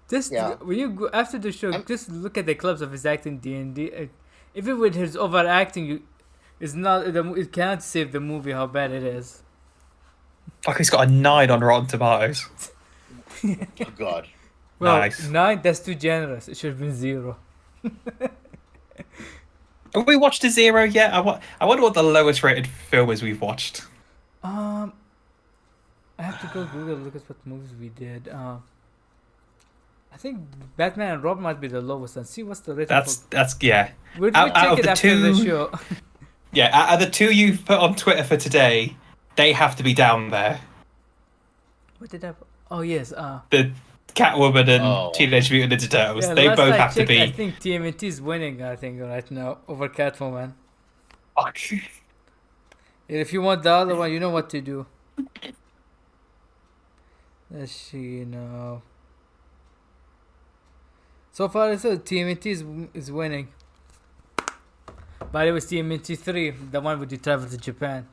Just Yeah. when you go after the show, just look at the clips of his acting D&D. Even with his overacting, it's not. It cannot save the movie how bad it is. Fuck, he's got a 9 on Rotten Tomatoes. Oh God. Well, Nice. 9. That's too generous. It should have been 0. Have we watched a 0 yet? I wonder what the lowest rated film is we've watched. I have to go Google look at what movies we did. I think Batman and Robin might be the lowest, and see what's the rating. That's yeah. We'll out check of it the after the two- show. Yeah, out of the 2 you've put on Twitter for today, they have to be down there. What did I? Oh yes. The Catwoman and Oh. Teenage Mutant Ninja Turtles. Yeah, they last both I have to checked, be. I think TMNT is winning. I think right now over Catwoman. Fuck. If you want the other one, you know what to do. Let's see now. So far, it's TMNT is winning. But it was TMNT 3, the one with you travel to Japan.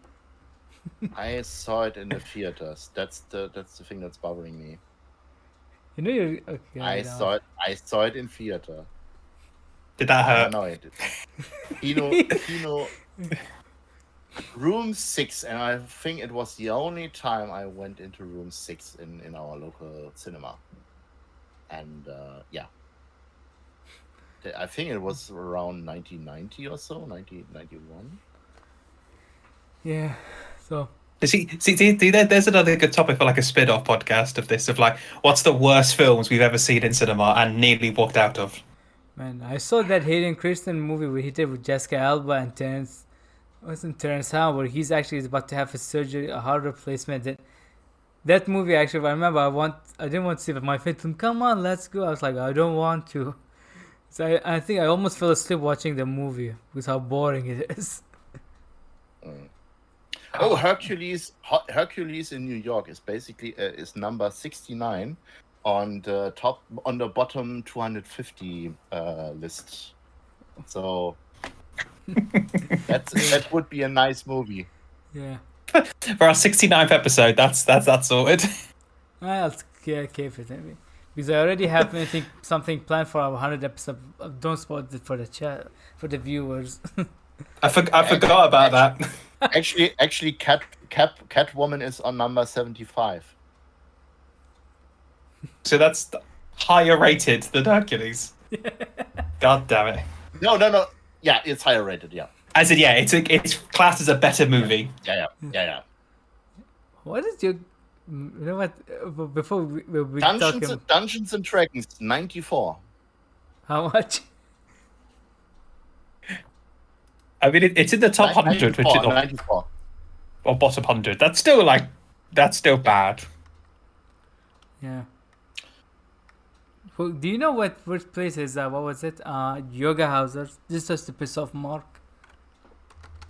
I saw it in the theaters. That's the thing that's bothering me. You know you're okay. I saw it in theater. Did that hurt? No, it Kino room 6, and I think it was the only time I went into room 6 in our local cinema. And yeah. I think it was around 1990 or so, 1991. Yeah. So See, there's another good topic for like a spin-off podcast of this, of like, what's the worst films we've ever seen in cinema and nearly walked out of? man, I saw that Hayden Christensen movie where he did with Jessica Alba and Terrence Howard, where he's actually about to have a surgery, a heart replacement. And that movie actually, I remember I didn't want to see it, but my friend told me, come on, let's go. I was like, I don't want to. So I think I almost fell asleep watching the movie with how boring it is. Oh, Hercules in New York is basically is number 69 on the bottom 250 list. So that would be a nice movie. Yeah. For our 69th episode, that's sorted. I'll keep it maybe. Because I already have something planned for our 100 episode. Don't spoil it for the chat, for the viewers. I forgot about that. Actually, Catwoman is on number 75. So that's higher rated than Hercules. God damn it. No. Yeah, it's higher rated. Yeah. As in, yeah, it's classed as a better movie. Yeah. What is your? You know what? Before we talking, Dungeons and Dragons 94. how much? I mean, it's in the top 100, which is 94. or bottom 100. That's still bad. Yeah. Well, do you know what first place is? What was it? Yoga Houses. Just to piss off Mark.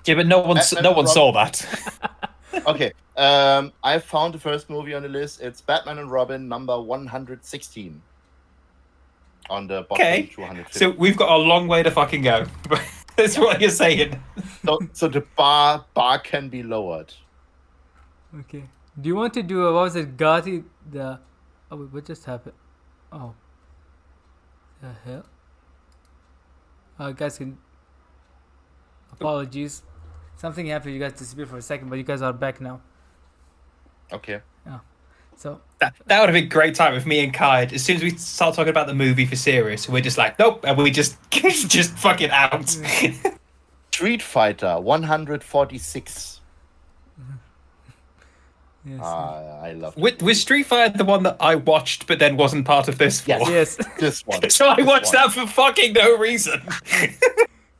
Yeah, but no one saw that. Okay. I found the first movie on the list. It's Batman and Robin, number 116. On the bottom 250. So we've got a long way to fucking go. That's what you're saying. So the bar can be lowered. Okay. Do you want to do what was it? Gotti the. Oh wait, what just happened? Oh. The hell. Guys can. Apologies. Something happened. You guys disappeared for a second, but you guys are back now. Okay. So That would have been a great time with me and Kai. As soon as we start talking about the movie for serious, we're just like, nope, and we just fucking out. Street Fighter 146. yes. I love it. Was Street Fighter the one that I watched but then wasn't part of this for? Yes. Yes. This one. So I This watched one. that for fucking no reason.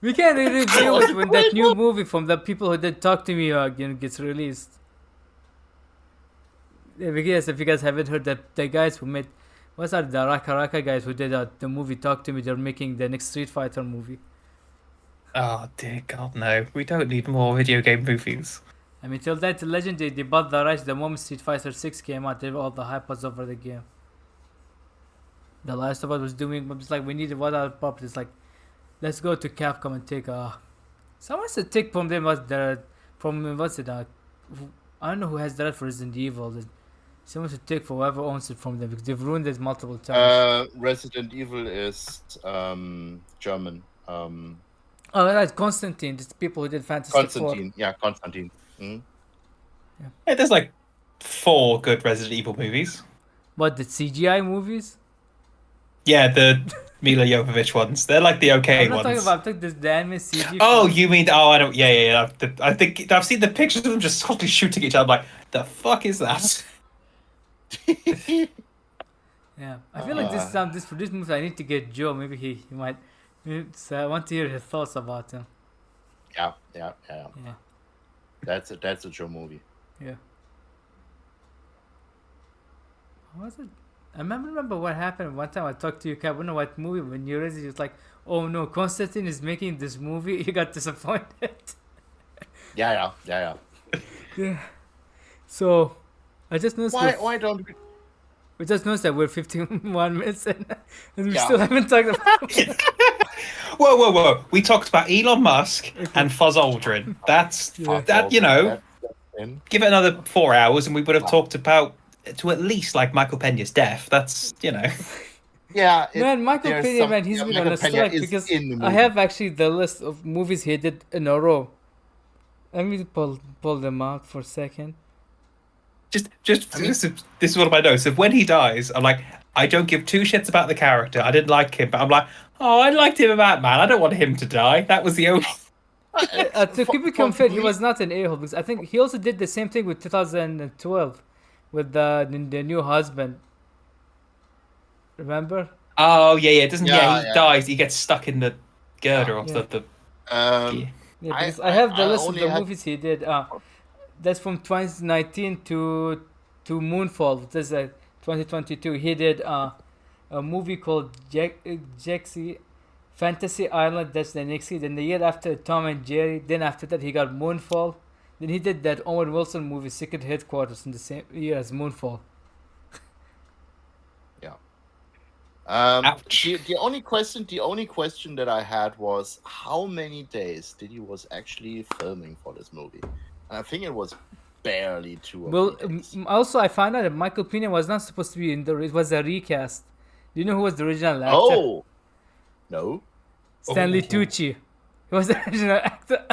We can't really review it when that new movie from the people who did Talk to Me gets released. If you guys haven't heard that, the guys who made, what's that, the Raka Raka guys who did the movie Talk to Me, they're making the next Street Fighter movie. Oh dear God, no! We don't need more video game movies. I mean, till that legend, they bought the rights the moment Street Fighter 6 came out. All the hype was over the game. The Last of Us was doing, it's like we needed what other properties. Like, let's go to Capcom and take someone said take from them was the what's it I don't know who has the right for Resident Evil. Someone should take for whoever owns it from them because they've ruined it multiple times. Resident Evil is German. Oh, right, Constantine. It's people who did Fantasy Constantine. 4. Yeah, Constantine. Mm. Hey, there's like 4 good Resident Evil movies. What, the CGI movies? Yeah, the Mila Jovovich ones. They're like the okay I'm not ones. talking about the anime CG. Oh, you mean? Oh, I don't. Yeah. I think I've seen the pictures of them just constantly shooting each other. I'm like, the fuck is that? Yeah, I feel like this for this movie I need to get Joe. Maybe he might. So I want to hear his thoughts about him. Yeah. Yeah. That's a Joe movie. Yeah. What was it? I remember what happened one time. I talked to you, Cap. I don't know what movie. When you read it, you was like, "Oh no, Constantine is making this movie." You got disappointed. Yeah. Yeah. So, I just noticed. Why don't We just noticed that we're 51 minutes in, and we Yeah. still haven't talked about. Whoa! We talked about Elon Musk and Fuzz Aldrin. That's Yeah. that. You know, That's in. give it another 4 hours, and we would have talked about to at least like Michael Pena's death. That's Yeah. Man, Michael there's Pena, man, he's been Michael on a Pena strike is because in the I movie. have actually the list of movies he did in a row. Let me pull them out for a second. This is one of my notes. If when he dies, I'm like, I don't give 2 shits about the character. I didn't like him, but I'm like, oh, I liked him about Man. I don't want him to die. That was the only. To keep it fair, he was not an a-hole because I think he also did the same thing with 2012 with the new husband. Remember? Oh yeah. Doesn't he Yeah. dies. He gets stuck in the girder or Yeah. stuff. Yeah, because I have the list of only the had- movies he did. That's from 2019 to Moonfall. This is 2022. He did a movie called Jaxie Fantasy Island. That's the next year. Then the year after, Tom and Jerry. Then after that, he got Moonfall. Then he did that Owen Wilson movie, Secret Headquarters, in the same year as Moonfall. Ouch. The only question that I had was how many days did he was actually filming for this movie? And I think it was barely 2 or Well, 3 days. also I found out that Michael Pena was not supposed to be in the. It was a recast. Do you know who was the original actor? Oh, no. Stanley Oh. Tucci. He was the original actor.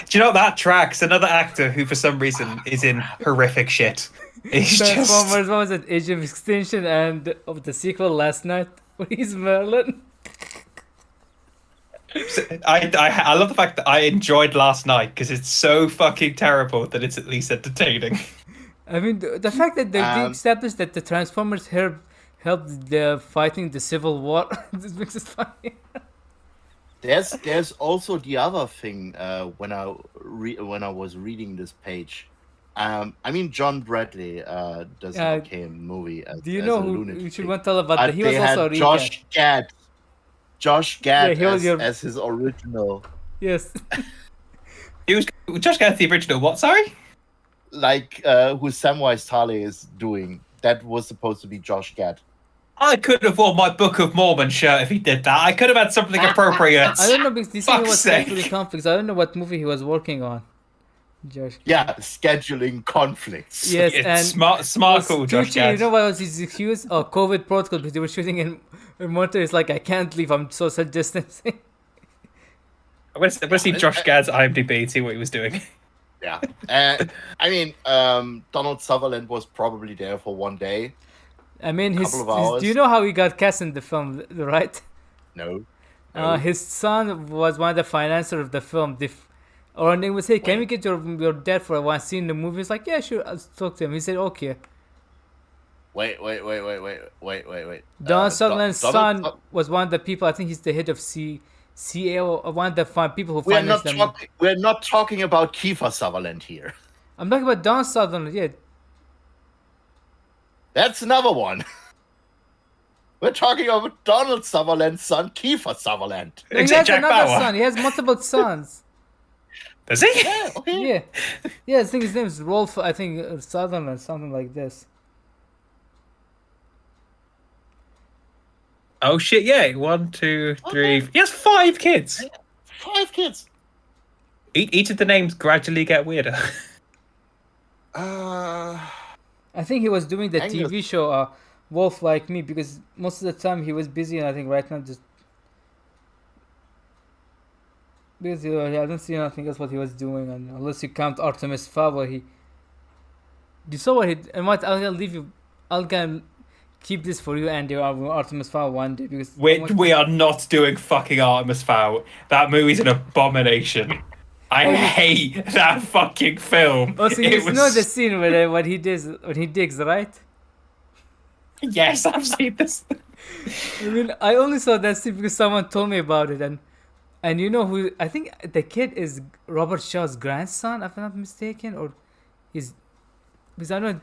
Do you know that tracks another actor who, for some reason, is in horrific shit. He's just. Transformers, what was it? Age of Extinction and of the sequel Last Night. He's Merlin. I love the fact that I enjoyed Last Night because it's so fucking terrible that it's at least entertaining. I mean, the fact that they established that the Transformers helped the fighting the Civil War, this makes it funny. There's also the other thing when I was reading this page. I mean, John Bradley does an okay movie. Do you as know a who lunatic. you should want to tell about that? He was they also a had recast. Josh Gad he was as his original. Yes. He was Josh Gad, the original. What? Sorry. Like who Samwise Tarly is doing. That was supposed to be Josh Gad. I could have worn my Book of Mormon shirt if he did that. I could have had something appropriate. I don't know because this thing Fuck's was sake. scheduling conflicts. I don't know what movie he was working on. Josh. Yeah, scheduling conflicts. Yes, It's and smart call, Josh Tucci, Gad. you know what was his excuse? Oh, COVID protocol because they were shooting in Montreal. It's like I can't leave. I'm social distancing. I'm gonna see Josh Gad's IMDb and see what he was doing. Yeah. I mean, Donald Sutherland was probably there for one day. I mean, Couple of hours. do you know how he got cast in the film? Right? No. His son was one of the financiers of the film. Or they would say, "Can we get your dad for one scene in the movie?" He's like, "Yeah, sure." I'll talk to him. He said, "Okay." Wait. Don Sutherland's son was one of the people. I think he's the head of CEO, one of the people who We're financed not them. we're not talking about Kiefer Sutherland here. I'm talking about Don Sutherland. Yeah, That's another one. We're talking about Donald Sutherland's son, Kiefer Sutherland. no, he has Jack another Bauer. son. He has multiple sons. Does he? Yeah, okay. Yeah. I think his name is Rolf. I think Sutherland, something like this. Oh shit! Yeah, 1, 2, 3. Okay. He has 5 kids. 5 kids. Each of the names gradually get weirder. I think he was doing the Angus. TV show Wolf Like Me because most of the time he was busy, and I think right now just because I don't see nothing else what he was doing, and unless you count Artemis Fowl, you saw what he and what I'll leave you. I'll gonna keep this for you, Andy, Artemis Fowl one day because We are not doing fucking Artemis Fowl. That movie's an abomination. I hate that fucking film. Oh, so you know the scene where what he does when he digs, right? Yes, I've seen this. I mean, I only saw that scene because someone told me about it, and you know who? I think the kid is Robert Shaw's grandson, if I'm not mistaken, or he's because I know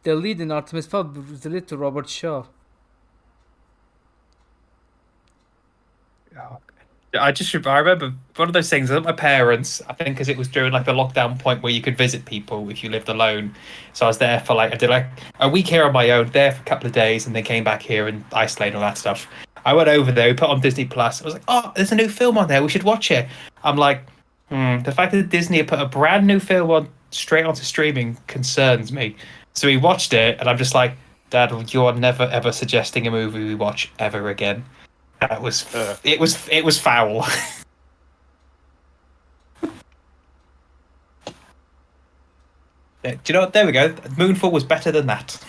the lead in Artemis Fowl was related to Robert Shaw. I remember one of those things. My parents, I think, because it was during like the lockdown point where you could visit people if you lived alone. So I was there for I did like a week here on my own, there for a couple of days, and then came back here and isolate and all that stuff. I went over there, we put on Disney Plus. I was like, oh, there's a new film on there. We should watch it. I'm like, the fact that Disney put a brand new film on straight onto streaming concerns me. So we watched it, and I'm just like, Dad, you are never ever suggesting a movie we watch ever again. That was it was foul. Do you know what? There we go. Moonfall was better than that.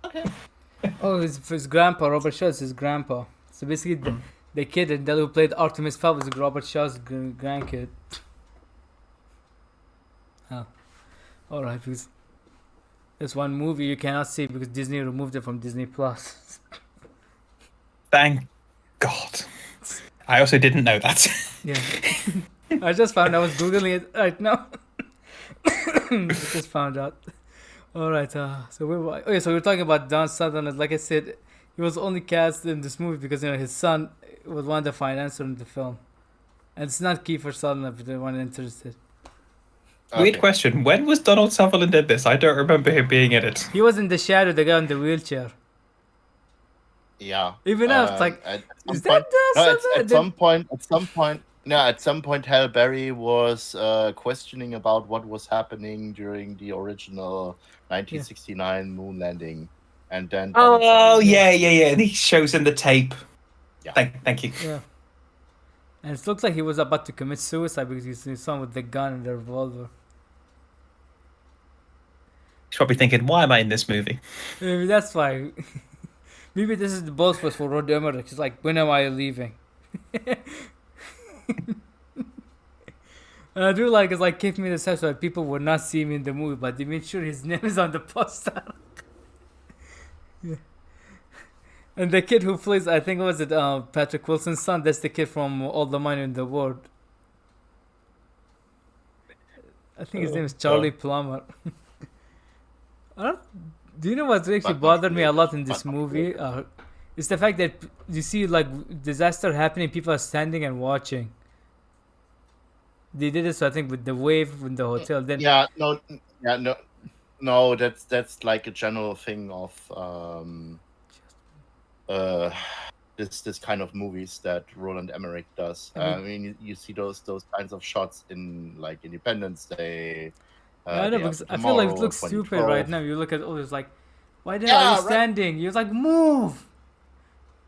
Okay. Oh, his grandpa, Robert Shaw is his grandpa. So basically, the kid who played Artemis Fowl was Robert Shaw's grandkid. Oh, all right. Because there's one movie you cannot see because Disney removed it from Disney Plus. Thank God. I also didn't know that. Yeah. I just found I was googling it right now. I just found out. All right. So we're talking about Don Sutherland. Like I said, he was only cast in this movie because his son was one of the financiers in the film, and it's not Kiefer Sutherland if anyone interested. Weird question. When was Donald Sutherland in this? I don't remember him being in it. He was in the shadow, the guy in the wheelchair. Yeah. Even I was like, is that at some point, Halle Berry was questioning about what was happening during the original 1969 moon landing, and then. Yeah. And he shows him the tape. Yeah. Thank you. Yeah. And it looks like he was about to commit suicide because he's the son with the gun and the revolver. He's probably thinking, why am I in this movie? Maybe that's why. Maybe this is the boss was for Roland Emmerich. It's like, when am I leaving? And I do like it's like keep me in the sense that people would not see me in the movie, but they made sure his name is on the poster. Yeah. And the kid who plays, I think was it Patrick Wilson's son. That's the kid from All the Money in the World. I think his name is Charlie Plummer. Do you know what actually bothered me a lot in this movie? It's the fact that you see like disaster happening, people are standing and watching. They did this, I think, with the wave in the hotel. Then no. That's like a general thing of this kind of movies that Roland Emmerich does. I mean, you see those kinds of shots in like Independence Day. I know, because I feel like it looks stupid right now. You look at all this like, why are you standing? You're like, move!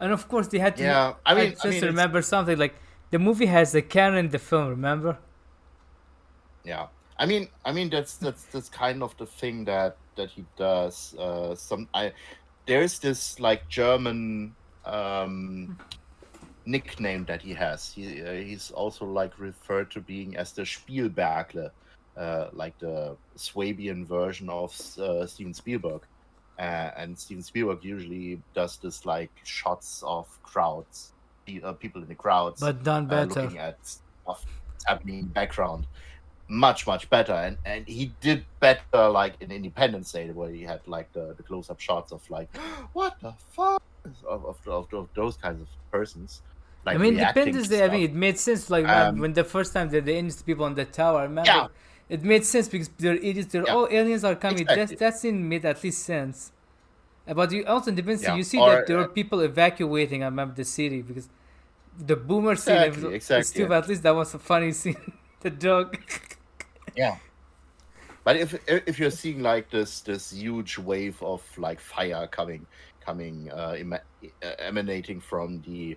And of course they had to. Yeah, I mean, remember something like the movie has a canon in the film. Remember? Yeah, I mean that's kind of the thing that he does. There's this like German nickname that he has. He's also like referred to being as the Spielbergle. Like the Swabian version of Steven Spielberg, and Steven Spielberg usually does this like shots of crowds people in the crowds, But done better. looking at stuff that's happening in the background. Much better, and he did better like in Independence Day, where he had like the close-up shots of like what the fuck of those kinds of persons. Like I mean, reacting Independence to Day, I think stuff. it made sense. Like when the first time they introduced people on the tower, I remember Yeah. it made sense because they're idiots. They're Yeah. oh, aliens are coming. Exactly. That scene made at least sense. But you also in Independence Day, Yeah. you see Or, that there were people evacuating. I remember the city because the boomer scene. Exactly, It's exactly. stupid. At least that was a funny scene. The dog. Yeah. But if you're seeing like this huge wave of like fire coming emanating from the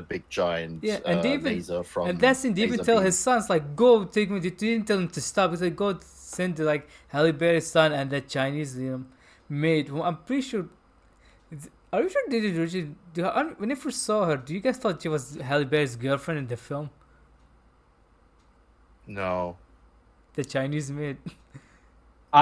big giant Yeah, and they even laser from and that's it. They even laser tell beam. his sons like, "Go take me." They didn't tell him to stop. He said, "Go send like Halle Berry's son and the Chinese maid." Who I'm pretty sure. Are you sure they did originally? When I first saw her, do you guys thought she was Halle Berry's girlfriend in the film? No. The Chinese maid.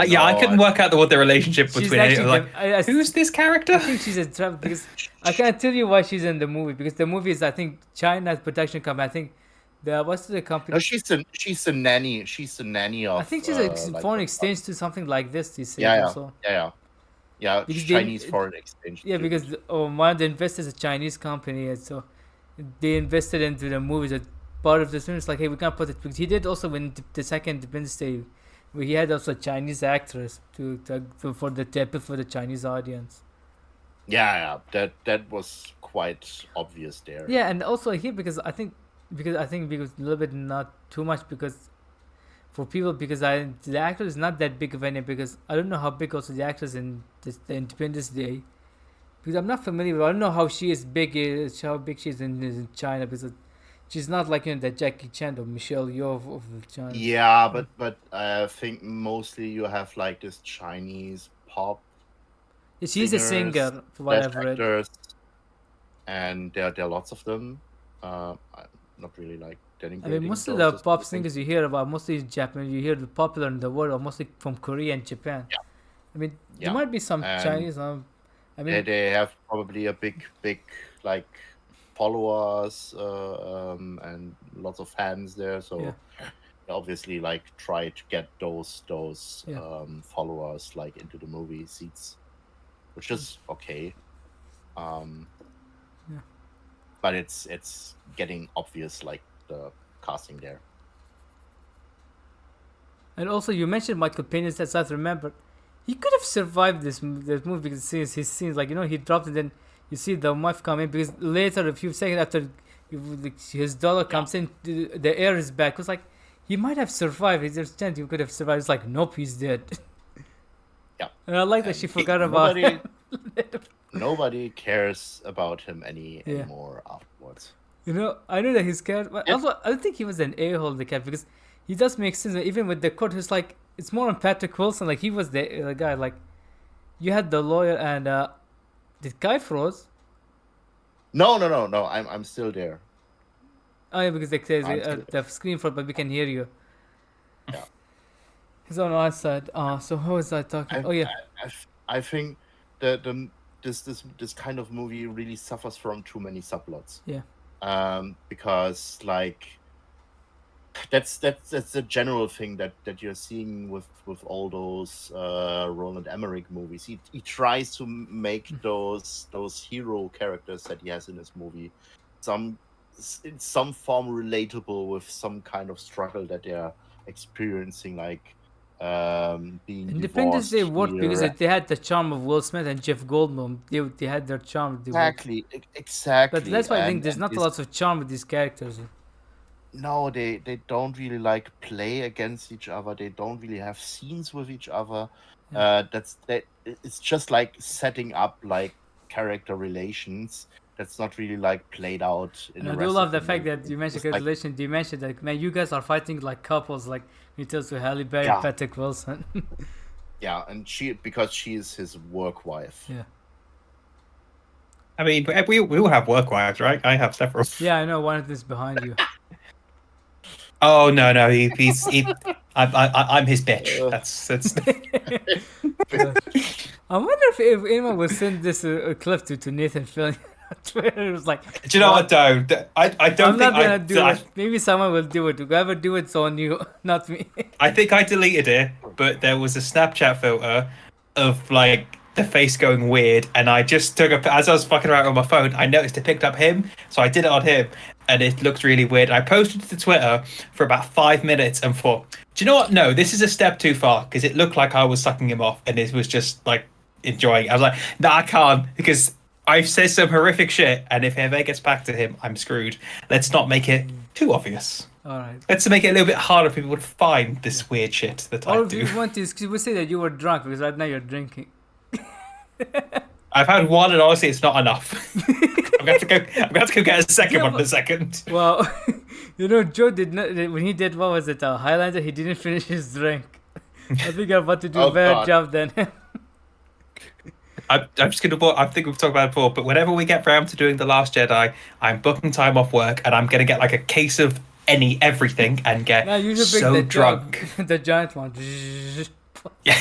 Yeah, I No, couldn't work out what the relationship She's between any. actually Like, I who's this character? I think she's a trap because I can't tell you why she's in the movie because the movie is I think China's production company. I think what's the company? No, she's the nanny. She's the nanny of. I think she's a like, foreign exchange to something like this. You say Yeah. also. Yeah, Because Chinese foreign exchange. Yeah, student. because one of the investors is a Chinese company, and so they invested into the movie. That part of the film is like, hey, we can't put it because he did also when the second Independence Day, where he had also a Chinese actress for the Chinese audience. Yeah, that was quite obvious there. Yeah, and also here because I think a little bit not too much because for people because the actor is not that big of any because I don't know how big also the actress in the Independence Day because I'm not familiar with I don't know how she is big how big she is in China because she's not like the Jackie Chan or Michelle Yeoh of China. Yeah, but I think mostly you have like this Chinese pop Yeah, she's a singers, singer for what slash I've read. actors, and there are lots of them. I'm not really like I denigrating mean, most of those the pop specific singers you hear about, mostly Japanese, you hear the popular in the world, are mostly from Korea and Japan. Yeah. I mean, Yeah. there might be some And Chinese. I mean, they have probably a big like followers and lots of fans there. So Yeah. they obviously like try to get those Yeah. followers like into the movie seats, which is okay. Yeah. But it's getting obvious like the casting there. and also you mentioned Michael Pena. That's I remember. He could have survived this movie because since his scenes, like he dropped and then you see the wife come in because later a few seconds after his daughter comes in, the air is back. It's like he might have survived. There's a chance he could have survived. It's like nope, he's dead. Yeah. And I like that And she forgot about nobody, him. nobody cares about him Yeah. anymore afterwards. I know that he's scared, but Yeah. also I don't think he was an a-hole, the cat, because he does make sense. Even with the court, it's like it's more on Patrick Wilson. Like he was the guy. Like you had the lawyer and the guy froze. No. I'm still there. Oh yeah, because they say I'm still the screen froze, but we can hear you. Yeah. He's on our side. So how was I talking? Oh yeah, I think this kind of movie really suffers from too many subplots. yeah, Because like that's the general thing that you're seeing with all those Roland Emmerich movies. He tries to make those hero characters that he has in his movie in some form relatable with some kind of struggle that they're experiencing, like being Independence Day divorced worked because here. they had the charm of Will Smith and Jeff Goldblum. They had their charm. Exactly. But that's why I think And there's not a this- lot of charm with these characters. No, they don't really like play against each other. They don't really have scenes with each other. It's just like setting up like character relations. That's not really like played out in And the I do rest love of the the fact movie. that you mentioned It's like- relation. You mentioned that man, you guys are fighting like couples, like he tells to Halle Berry Yeah. and Patrick Wilson. Yeah, and because she is his work wife. yeah, I mean, we all have work wives, right? I have several. yeah, I know one of this behind you. Oh no, I'm his bitch. That's I wonder if anyone will send this clip to Nathan Fillion. Twitter. It was like, Do you know what, though? I don't I'm think not gonna do I, it. Maybe someone will do it. Whoever do it's on you, not me. I think I deleted it, but there was a Snapchat filter of like the face going weird, and I just took a as I was fucking around on my phone, I noticed it picked up him, so I did it on him, and it looked really weird. I posted it to Twitter for about 5 minutes and thought, do you know what? No, this is a step too far because it looked like I was sucking him off, and it was just like enjoying it. I was like, nah, I can't because I've said some horrific shit, and if it ever gets back to him, I'm screwed. Let's not make it too obvious. All right. Let's make it a little bit harder for people to find this weird shit that I Or do. if you want to, we say that you were drunk because right now you're drinking. I've had one, and honestly, it's not enough. I'm going to go get a second one in a second. Well, Joe did not when he did what was it, Highlander. He didn't finish his drink. I think I'm about to do a better job than him. I'm just going to. I think we've talked about it before, but whenever we get round to doing The Last Jedi, I'm booking time off work, and I'm going to get like a case of everything and get You should pick so drunk. The giant one. Yeah.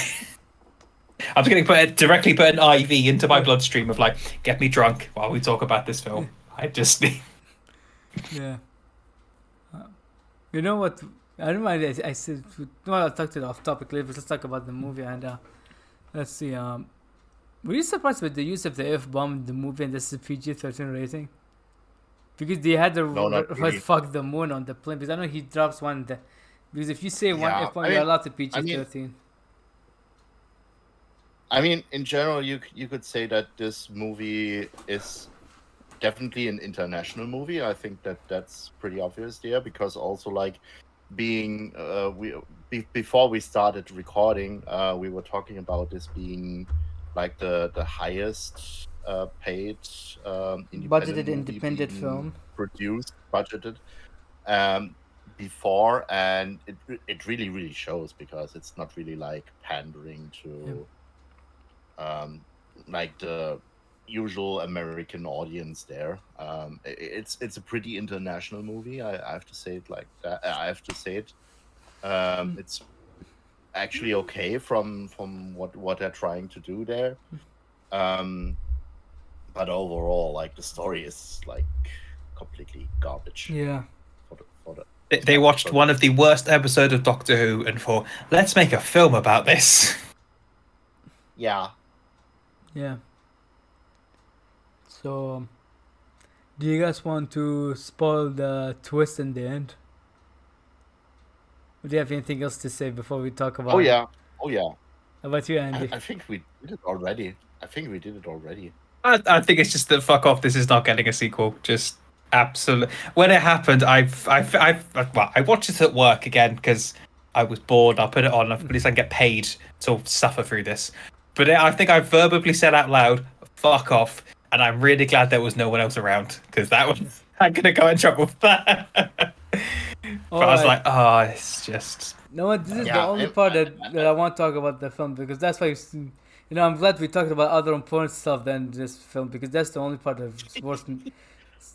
I'm just going to directly put an IV into my bloodstream of like, get me drunk while we talk about this film. I just need. Yeah. You know what? I don't mind. I said, well, I'll talk to the off topic later, but let's talk about the movie. And let's see. Were you surprised with the use of the F-bomb in the movie and this is PG-13 rating? Because they had to fuck the moon on the plane. Because I know he drops one. Because if you say one F-bomb, you're allowed to PG-13. I mean, in general, you could say that this movie is definitely an international movie. I think that's pretty obvious there because also like being before we started recording, we were talking about this being like the highest paid independent film produced budgeted before, and it really shows because it's not really like pandering to like the usual American audience there. It's a pretty international movie. I have to say it like that. I have to say it. It's actually okay from what they're trying to do there. But overall, like the story is like completely garbage. Yeah. They watched one of the worst episodes of Doctor Who and thought, let's make a film about this. Yeah. Yeah. So, do you guys want to spoil the twist in the end? Or do you have anything else to say before we talk about Oh yeah. How about you, Andy? I think we did it already. I think it's just that fuck off. This is not getting a sequel. Just absolutely. When it happened, I watched it at work again because I was bored. I put it on. At least I can get paid to suffer through this. But I think I verbally said out loud, "Fuck off," and I'm really glad there was no one else around because that was I'm gonna go in trouble for that. But I was like, oh, it's just. No, what? This is the only part that I want to talk about the film because that's why I'm glad we talked about other important stuff than this film because that's the only part that's worth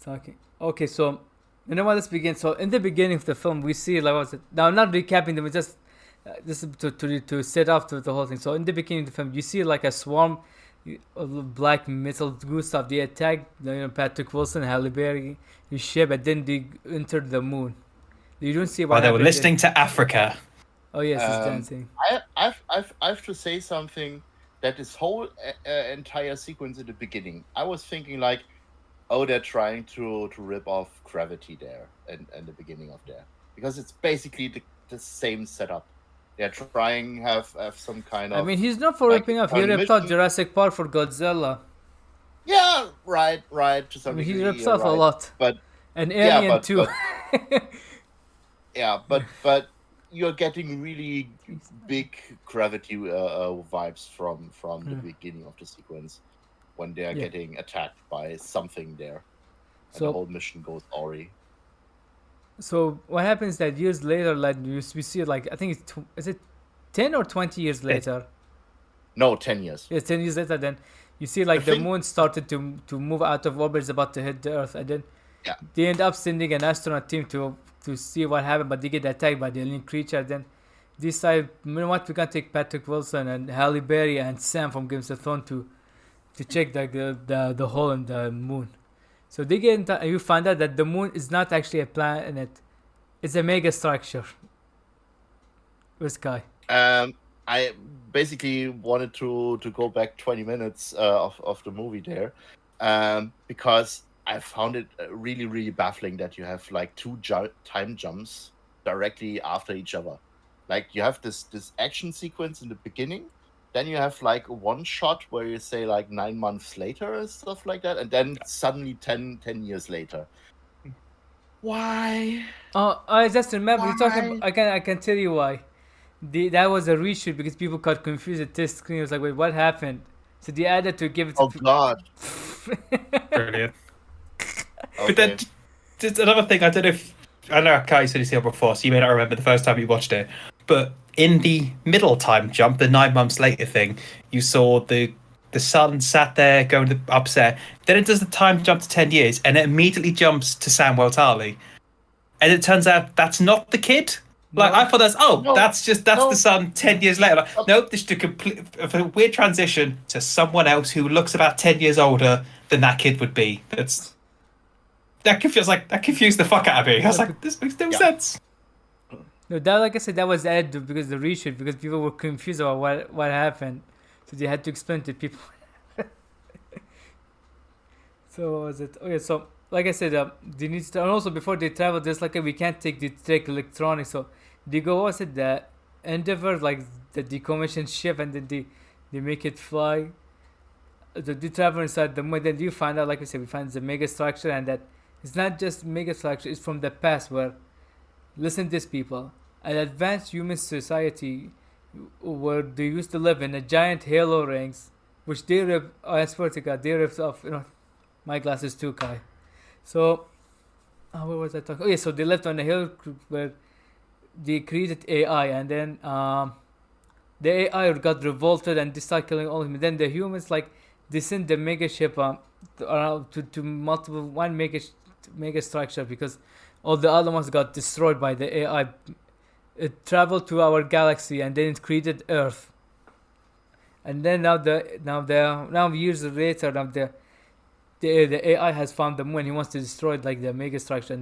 talking. Okay, so you know what? Let's begin. So in the beginning of the film, we see like what's it? Now I'm not recapping them. It's just this is to set up to the whole thing. So in the beginning of the film, you see like a swarm of black metal goo stuff. They attack Patrick Wilson, Halle Berry, his ship, and then they enter the moon. You don't see what they were listening to Africa. Oh yes, it's dancing. I have to say something. That this whole entire sequence in the beginning, I was thinking like, oh, they're trying to rip off Gravity there and the beginning of there because it's basically the same setup. They're trying have some kind of. I mean, he's not for ripping off. He ripped off Jurassic Park for Godzilla. Yeah, right. To some degree, he rips off a lot. But and Alien too. But you're getting really big Gravity vibes from the beginning of the sequence when they're getting attacked by something there. And the whole mission goes awry. So what happens that years later, like we see, like I think is it 10 or 20 years later? No, 10 years. Yes, 10 years later. Then you see like the moon started to move out of orbit, it's about to hit the Earth, and then they end up sending an astronaut team to see what happened, but they get attacked by the alien creature. Then decide, you know what, we can take Patrick Wilson and Halle Berry and Sam from Games of Thrones to check the hole in the moon. So they get and you find out that the moon is not actually a planet; it's a mega structure. With Sky. I basically wanted to go back 20 minutes of the movie there, because I found it really, really baffling that you have like two time jumps directly after each other. Like you have this action sequence in the beginning, then you have like one shot where you say like 9 months later and stuff like that, and then suddenly 10 years later. Why? Oh, I just remember you talking. Why? I can tell you why. That was a reshoot because people got confused at this screen. It was like, wait, what happened? So they added to give it. Oh God! Brilliant. Okay. But then, just another thing, I don't know if I know Kai said he's here before, so you may not remember the first time you watched it. But in the middle time jump, the 9 months later thing, you saw the son sat there going upset. Then it does the time jump to 10 years, and it immediately jumps to Samuel Tarly, and it turns out that's not the kid. Like I thought that's the son 10 years later. Like, nope, this is a weird transition to someone else who looks about 10 years older than that kid would be. That confused the fuck out of me. I was like, this makes no sense. No, that like I said, that was added because the reshoot because people were confused about what happened, so they had to explain to people. So what was it? Okay, so like I said, they need to, and also before they travel, there's like we can't take electronics, so they go was it the Endeavor, like the decommissioned ship, and then they make it fly. They travel inside the moon. Then you find out, like we said, we find the mega structure, and that it's not just mega structure; it's from the past. Where, listen to this, people, an advanced human society, where they used to live in a giant halo rings, which they rip. I swear to God, they ripped off. My glasses too, Kai. So, what was I talking? Oh yeah, so they lived on a hill where they created AI, and then the AI got revolted and they started killing all of them. Then the humans they sent the mega ship around to multiple one mega structure because all the other ones got destroyed by the AI. It traveled to our galaxy and then it created Earth. And then now years later the AI has found the moon. He wants to destroy the mega structure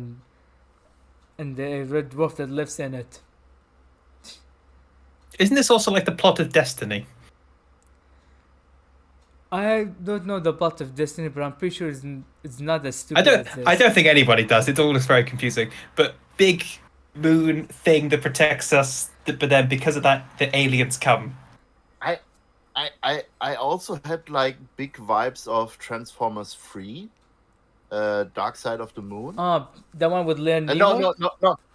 and the red dwarf that lives in it. Isn't this also like the plot of Destiny? I don't know the plot of Destiny, but I'm pretty sure it's not as stupid as this. I don't think anybody does. It all looks very confusing. But big moon thing that protects us, but then because of that, the aliens come. I also had big vibes of Transformers 3, Dark Side of the Moon. The one with Leon Nemo?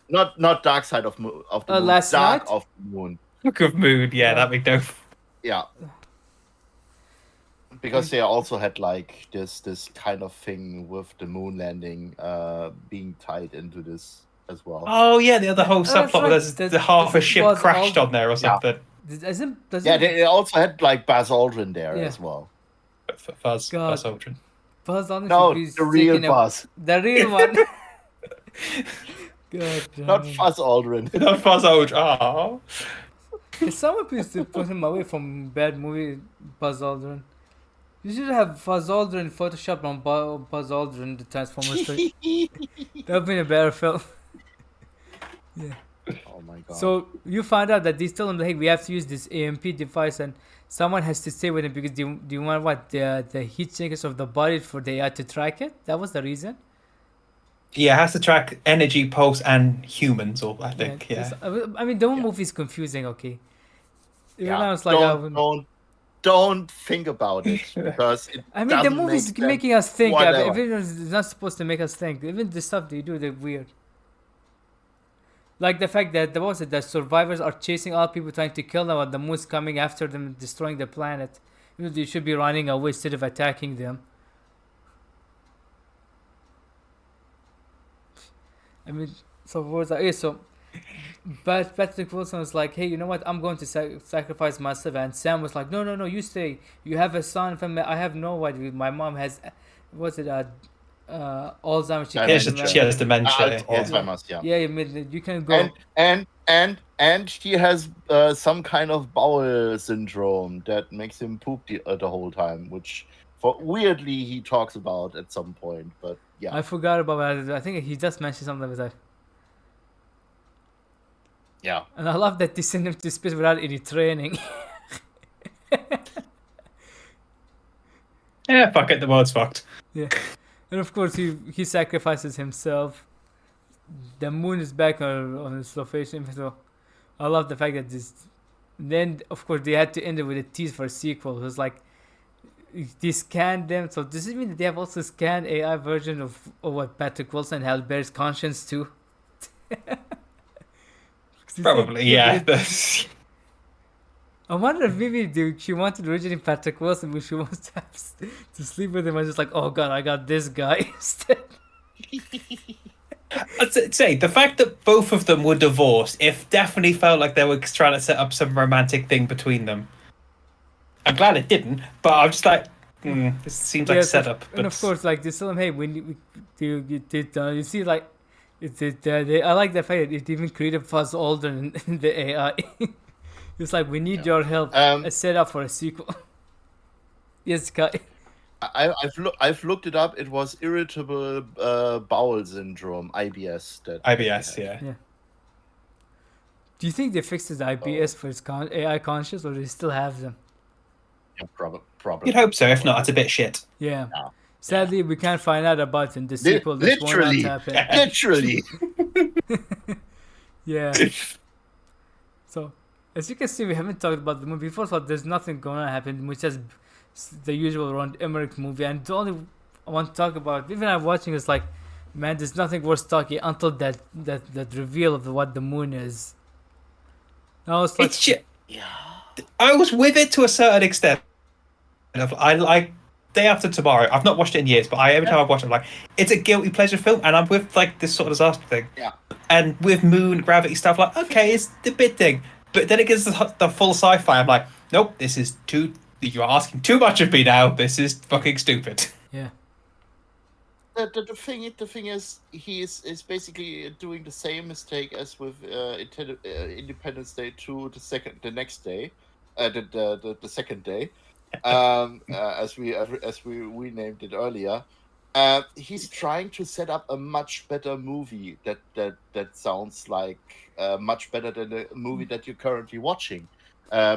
No, not Dark Side of the Moon. Last Dark Night? of the Moon. Dark of Moon, yeah, that makes no. Yeah. Because they also had this kind of thing with the moon landing being tied into this as well. Oh yeah, the other whole subplot where there's the half a ship crashed on there or something. They also had Buzz Aldrin there as well. Buzz Aldrin. Buzz Aldrin. No, the real Buzz. The real one. God, not Buzz Aldrin. Not Buzz Aldrin. Oh. Can someone please put him away from bad movie Buzz Aldrin? You should have Buzz Aldrin Photoshop on Buzz Aldrin the Transformers 3. That would be a better film. Yeah. Oh my God. So you find out that they tell him, hey, we have to use this AMP device, and someone has to stay with him because do you want the heat sinkers of the body for the AI to track it? That was the reason. Yeah, it has to track energy, pulse, and humans. Or I think. Yeah. I mean, the whole movie is confusing. Okay. Don't think about it because the movie's making us think. It's not supposed to make us think. Even the stuff they do, they're weird. Like the fact that the survivors are chasing all people trying to kill them, and the moon's coming after them, destroying the planet. They should be running away instead of attacking them. I mean, so what was that? Yeah, so but Patrick Wilson was like, hey, you know what? I'm going to sacrifice myself. And Sam was like, no, you stay. You have a son. I have no idea. My mom has, Alzheimer's. She has dementia. Alzheimer's, yeah. Yeah, you can go. And she has some kind of bowel syndrome that makes him poop the whole time, which weirdly he talks about at some point. But yeah, I forgot about that. I think he just mentioned something like that. yeah. And I love that they send him to space without any training. Yeah, fuck it, the world's fucked. Yeah. And of course he sacrifices himself. The moon is back on its location. So I love the fact that this. Then of course they had to end it with a tease for a sequel. It was like they scanned them. So does it mean that they have also scanned AI version of what Patrick Wilson held Bear's conscience too? Probably, yeah. I wonder if maybe she wanted originally Patrick Wilson, but she wants to have to sleep with him. I was just like, oh god, I got this guy instead. I'd say the fact that both of them were divorced, it definitely felt like they were trying to set up some romantic thing between them. I'm glad it didn't, but I'm just like, this seems like a setup. And of course, like they tell him, hey, you see, like, I like the fact that it even created Fuzz Aldrin in the AI. It's like, we need your help. A setup for a sequel. Yes, Kai. I've looked it up. It was irritable bowel syndrome, IBS. IBS, yeah. Do you think they fixed his IBS for his AI conscious, or do they still have them? Yeah, probably. You'd hope so. If not, it's a bit shit. Yeah. Yeah. Sadly, we can't find out about it in the sequel. That Literally. won't happen. Literally. Yeah. So, as you can see, we haven't talked about the movie. First of all, there's nothing going to happen, which is the usual Roland Emmerich movie. And the only I want to talk about, even I'm watching, is like, man, there's nothing worth talking until that reveal of what the moon is. I was like, It's just, I was with it to a certain extent. I like Day After Tomorrow. I've not watched it in years, but every time I've watched it, I'm like, it's a guilty pleasure film, and I'm with like this sort of disaster thing. Yeah. And with moon gravity stuff, like, okay, it's the bit thing, but then it gets the full sci-fi. I'm like, nope, this is too. You're asking too much of me now. This is fucking stupid. yeah. The thing is, he is basically doing the same mistake as with Independence Day 2, the next day, the second day, as we named it earlier. He's trying to set up a much better movie that sounds like much better than the movie that you're currently watching.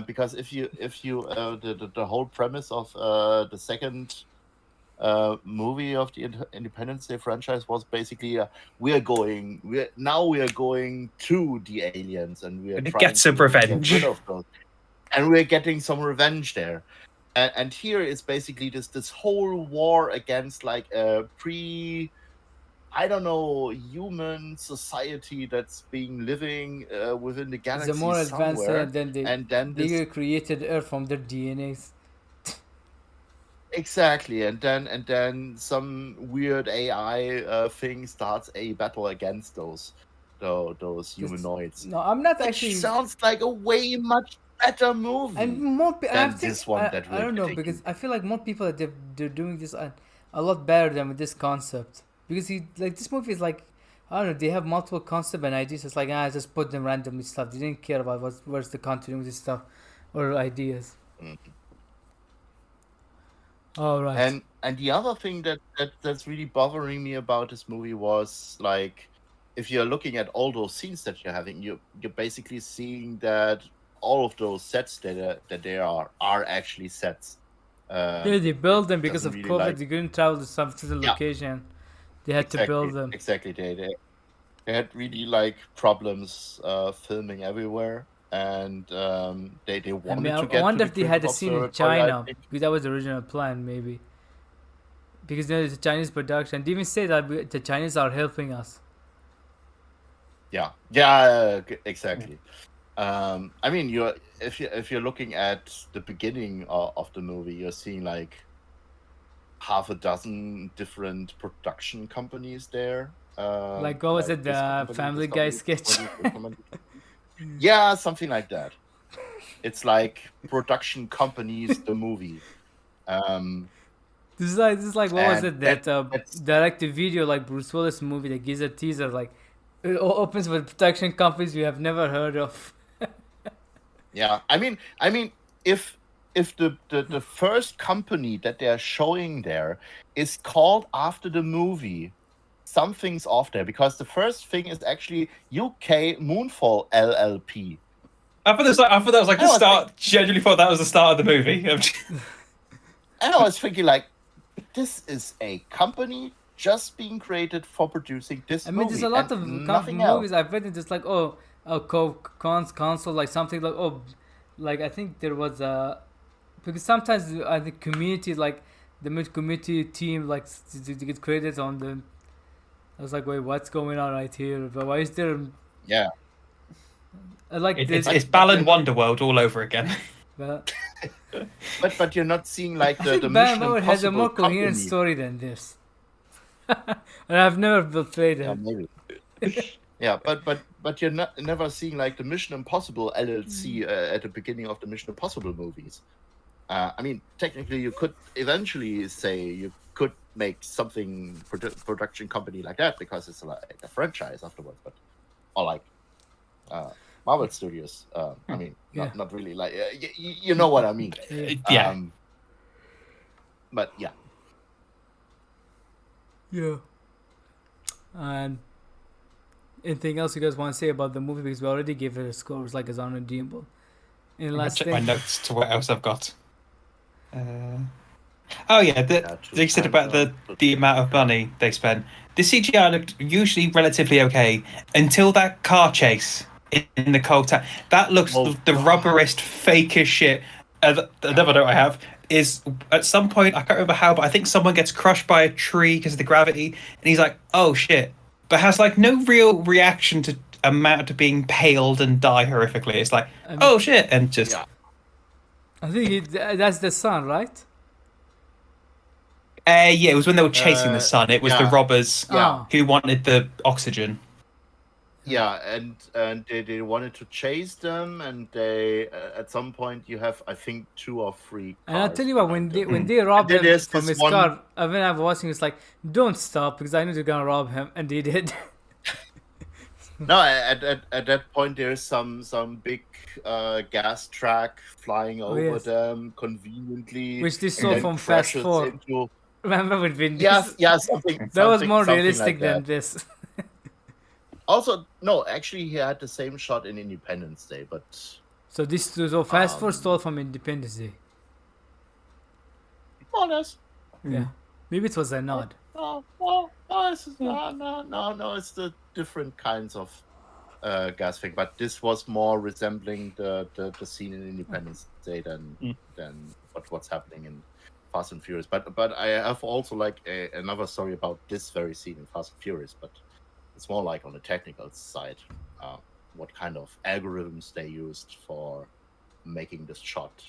Because if you the whole premise of the second movie of the Independence Day franchise was basically we are going to the aliens and we are trying get some revenge. Get rid of those. And we're getting some revenge there. And here is basically this whole war against like a human society that's being living within the galaxy. It's a more advanced than they created Earth from their DNAs. Exactly, and then some weird AI thing starts a battle against those humanoids. No, I'm not actually. It sounds like a way much better movie. And more than this one that I don't know, because I feel like more people they're doing this a lot better than with this concept. Because this movie is like, I don't know, they have multiple concepts and ideas. It's like, just put them randomly stuff. They didn't care about where's the continuity stuff or ideas. Mm-hmm. All right. And the other thing that's really bothering me about this movie was like, if you're looking at all those scenes that you're having, you're basically seeing that all of those sets that there are actually sets. They built them because of really COVID. They couldn't travel to some certain location. They had to build them. Exactly. They had really like problems filming everywhere. And they wanted to get. I wonder to if they the had a Critical scene in Observatory, China, because that was the original plan, maybe. Because it's a Chinese production. They even say that the Chinese are helping us. Yeah, exactly. I mean, if you're looking at the beginning of the movie, you're seeing like half a dozen different production companies there. Like what was it, the Family Guy sketch? Yeah, something like that. It's like production companies, the movie. This is like what was it, that direct-to-video like Bruce Willis movie that gives a teaser, like it opens with production companies we have never heard of. Yeah, I mean, if if the first company that they're showing there is called after the movie, something's off there, because the first thing is actually UK Moonfall LLP. I thought that was like the start. Genuinely thought that was the start of the movie. And I was thinking, like, this is a company just being created for producing this movie. I mean, there's a lot of nothing else. movies I've read it just like, console, like something like, like I think there was because sometimes the community, like the community team, like to get credits on the. I was like, wait, what's going on right here? But why is there? Yeah. Like it's Balan Wonderworld all over again. But you're not seeing like the Mission Impossible has a Impossible more coherent company. story than this. And I've never played it. Yeah, maybe. Yeah, but you're never seeing like the Mission Impossible LLC at the beginning of the Mission Impossible movies. I mean, technically, you could eventually say you could make something production company like that, because it's like a franchise afterwards. But or like Marvel Studios. I mean, not really. Like you know what I mean. Yeah. But yeah. Yeah. And anything else you guys want to say about the movie? Because we already gave it a score. It's like it's unredeemable. And last Check thing, my notes to what else I've got. Oh yeah, they said about the amount of money they spent. The CGI looked usually relatively okay until that car chase in the cold town. That looks the rubberest, fakest shit. Another note I have is at some point, I can't remember how, but I think someone gets crushed by a tree because of the gravity, and he's like, "Oh shit," but has like no real reaction to amount to being paled and die horrifically. It's like, "Oh shit," and just. Yeah. I think that's the sun, right? Yeah, it was when they were chasing the sun. It was the robbers who wanted the oxygen. Yeah, and they wanted to chase them, and they at some point you have, I think, 2 or 3 cars. And I'll tell you what, when they robbed him from his car, when I was watching, it's like, don't stop, because I knew they're gonna rob him, and they did. No, at that point there's some big gas track flying over them conveniently, which they saw from Fast 4. Remember with Vin Diesel? Yeah, something. That was more realistic like than this. Also, no, actually, he had the same shot in Independence Day, but So Fast 4 stole from Independence Day. More or less. Yeah, maybe it was a nod. No, it's the different kinds of gas thing, but this was more resembling the scene in Independence Day than what's happening in Fast and Furious. But I have also like another story about this very scene in Fast and Furious, but it's more like on the technical side, what kind of algorithms they used for making this shot,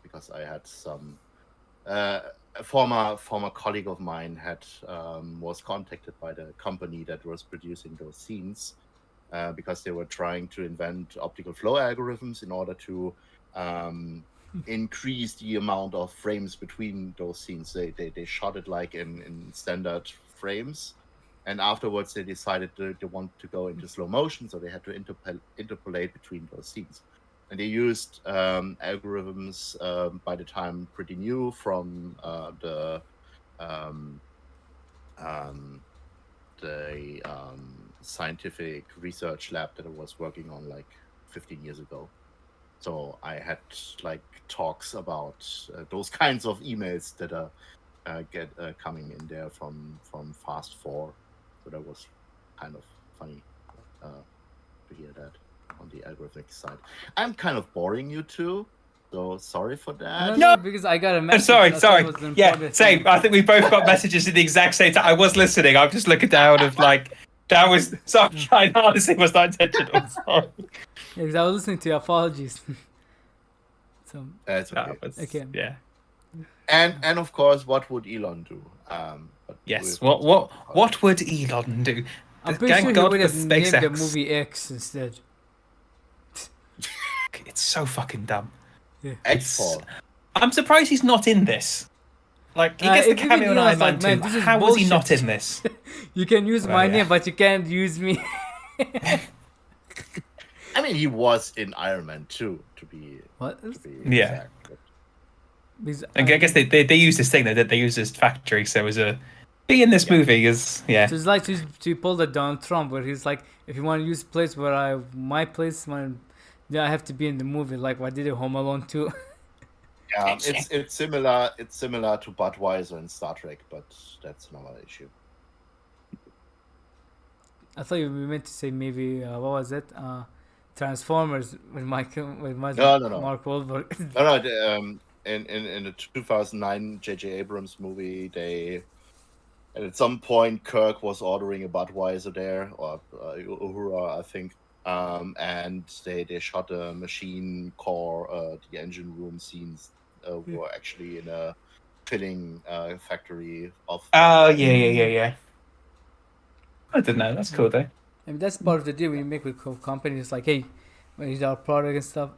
because I had some a former colleague of mine was contacted by the company that was producing those scenes, because they were trying to invent optical flow algorithms in order to increase the amount of frames between those scenes. They shot it like in standard frames, and afterwards they decided they want to go into slow motion, so they had to interpolate between those scenes. And they used algorithms by the time pretty new from the scientific research lab that I was working on like 15 years ago. So I had like talks about those kinds of emails that are coming in there from Fast 4. So that was kind of funny to hear that on the algorithmic side. I'm kind of boring you two, so sorry for that. No, because I got a message. Sorry. Yeah, same. I think we both got messages at the exact same time. I was listening. I'm just looking down of like, that was sorry. I honestly was not intentional. Sorry. Yeah, because I was listening to your apologies. So that's okay. Okay. Yeah. And of course, what would Elon do? Yes. What would Elon do? I'm pretty sure he would have named the movie X instead. It's so fucking dumb. Yeah. X4. I'm surprised he's not in this. Like, he gets the cameo in Iron Man 2. How was he not in this? You can use my name, but you can't use me. I mean, he was in Iron Man 2, to be what? exact. I guess they use this thing that they use this factory, so as a be in this movie is So it's like to pull the Donald Trump, where he's like, if you want to use a place where my place, I have to be in the movie. Like what did Home Alone 2? Yeah, it's similar. It's similar to Budweiser in Star Trek, but that's another issue. I thought you meant to say maybe what was it? Transformers with Mark Wahlberg. No. In the 2009 J.J. Abrams movie, and at some point Kirk was ordering a Budweiser there, or Uhura, I think. And they shot a machine core, the engine room scenes were actually in a filling factory of. Oh yeah. I didn't know. That's cool though. I mean, that's part of the deal when you make with companies. Like, hey, here's our product and stuff.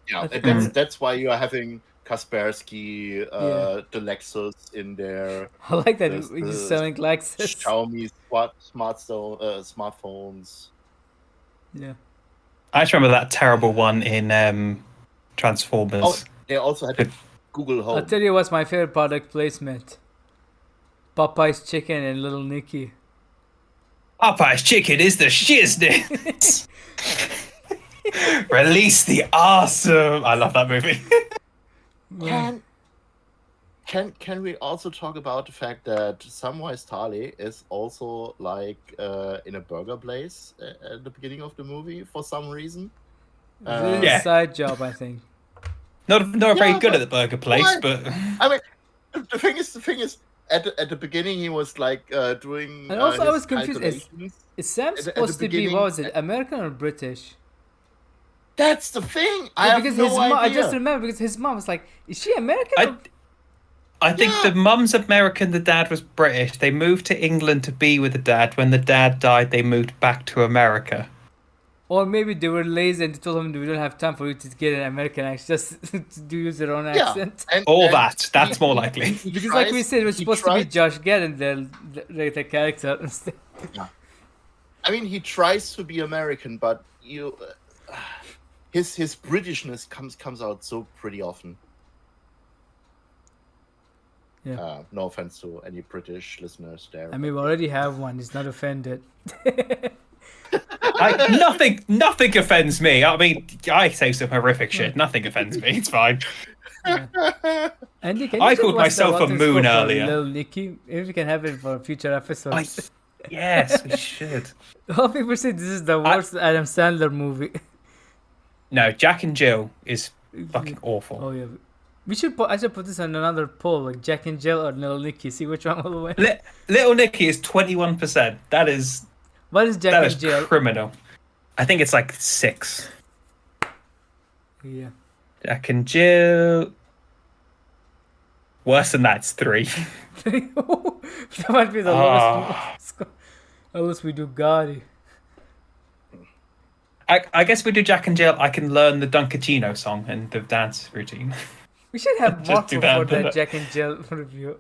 Yeah, that's why you are having Kaspersky, the Lexus in there. I like that he's just selling Lexus. Xiaomi smartphones. Yeah. I just remember that terrible one in Transformers. Oh, they also had Google Home. I'll tell you what's my favorite product placement. Popeye's Chicken and Little Nicky. Popeye's Chicken is the shiznit. Release the awesome. I love that movie. Can we also talk about the fact that Samwise Tali is also like in a burger place at the beginning of the movie for some reason? This is a side job, I think. Not very good at the burger place, but I mean, the thing is, at the beginning he was like doing. And also, I was confused. Is Sam supposed to be, what was it, American or British? That's the thing. I have no idea. I just remember because his mom was like, "Is she American?" I think the mum's American, the dad was British. They moved to England to be with the dad. When the dad died, they moved back to America. Or maybe they were lazy and they told him we don't have time for you to get an American accent, just to use their own accent. That's more likely. Because like we said, it was supposed to be Josh Gad, the character instead. Yeah. I mean, he tries to be American, but his Britishness comes out so pretty often. Yeah. No offense to any British listeners there. I mean, we already have one. He's not offended. Nothing offends me. I mean, I say some horrific shit. Nothing offends me. It's fine. Yeah. Andy, I called myself a moon earlier. Little Nicky. If we can have it for future episodes. Yes, we should. All people say this is the worst Adam Sandler movie. No, Jack and Jill is fucking awful. Oh yeah. I should put this on another poll, like Jack and Jill or Little Nicky. See which one will win. Little Nicky is 21%. That is. What is Jack and Jill? Criminal. I think it's like 6. Yeah. Jack and Jill. Worse than that, it's 3. That might be the lowest. Unless we do Gotti. I guess we do Jack and Jill. I can learn the Dunkachino song and the dance routine. We should have Mark for the Jack and Jill review.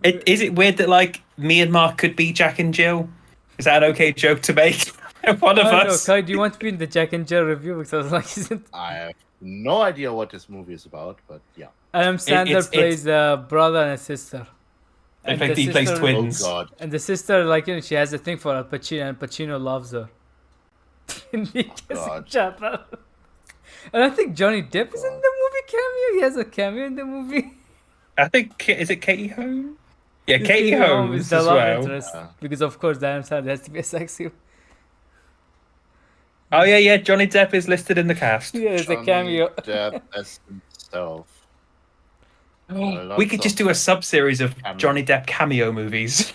Is it weird that like me and Mark could be Jack and Jill? Is that an okay joke to make? One of us. No, Kai, do you want to be in the Jack and Jill review? Because I was like, isn't... I have no idea what this movie is about, but yeah. Adam Sandler plays a brother and a sister. He plays twins. Oh God. And the sister, like, she has a thing for Al Pacino, and Pacino loves her. And he gets And I think Johnny Depp is in the movie cameo. He has a cameo in the movie. I think, is it Katie Holmes? Yeah, Katie Holmes is the as love well. interest. Because of course, Adam Sandler has to be a sexy. Oh yeah, Johnny Depp is listed in the cast. Yeah, it's a cameo. Depp as himself. We could just do a sub-series of Johnny Depp cameo movies.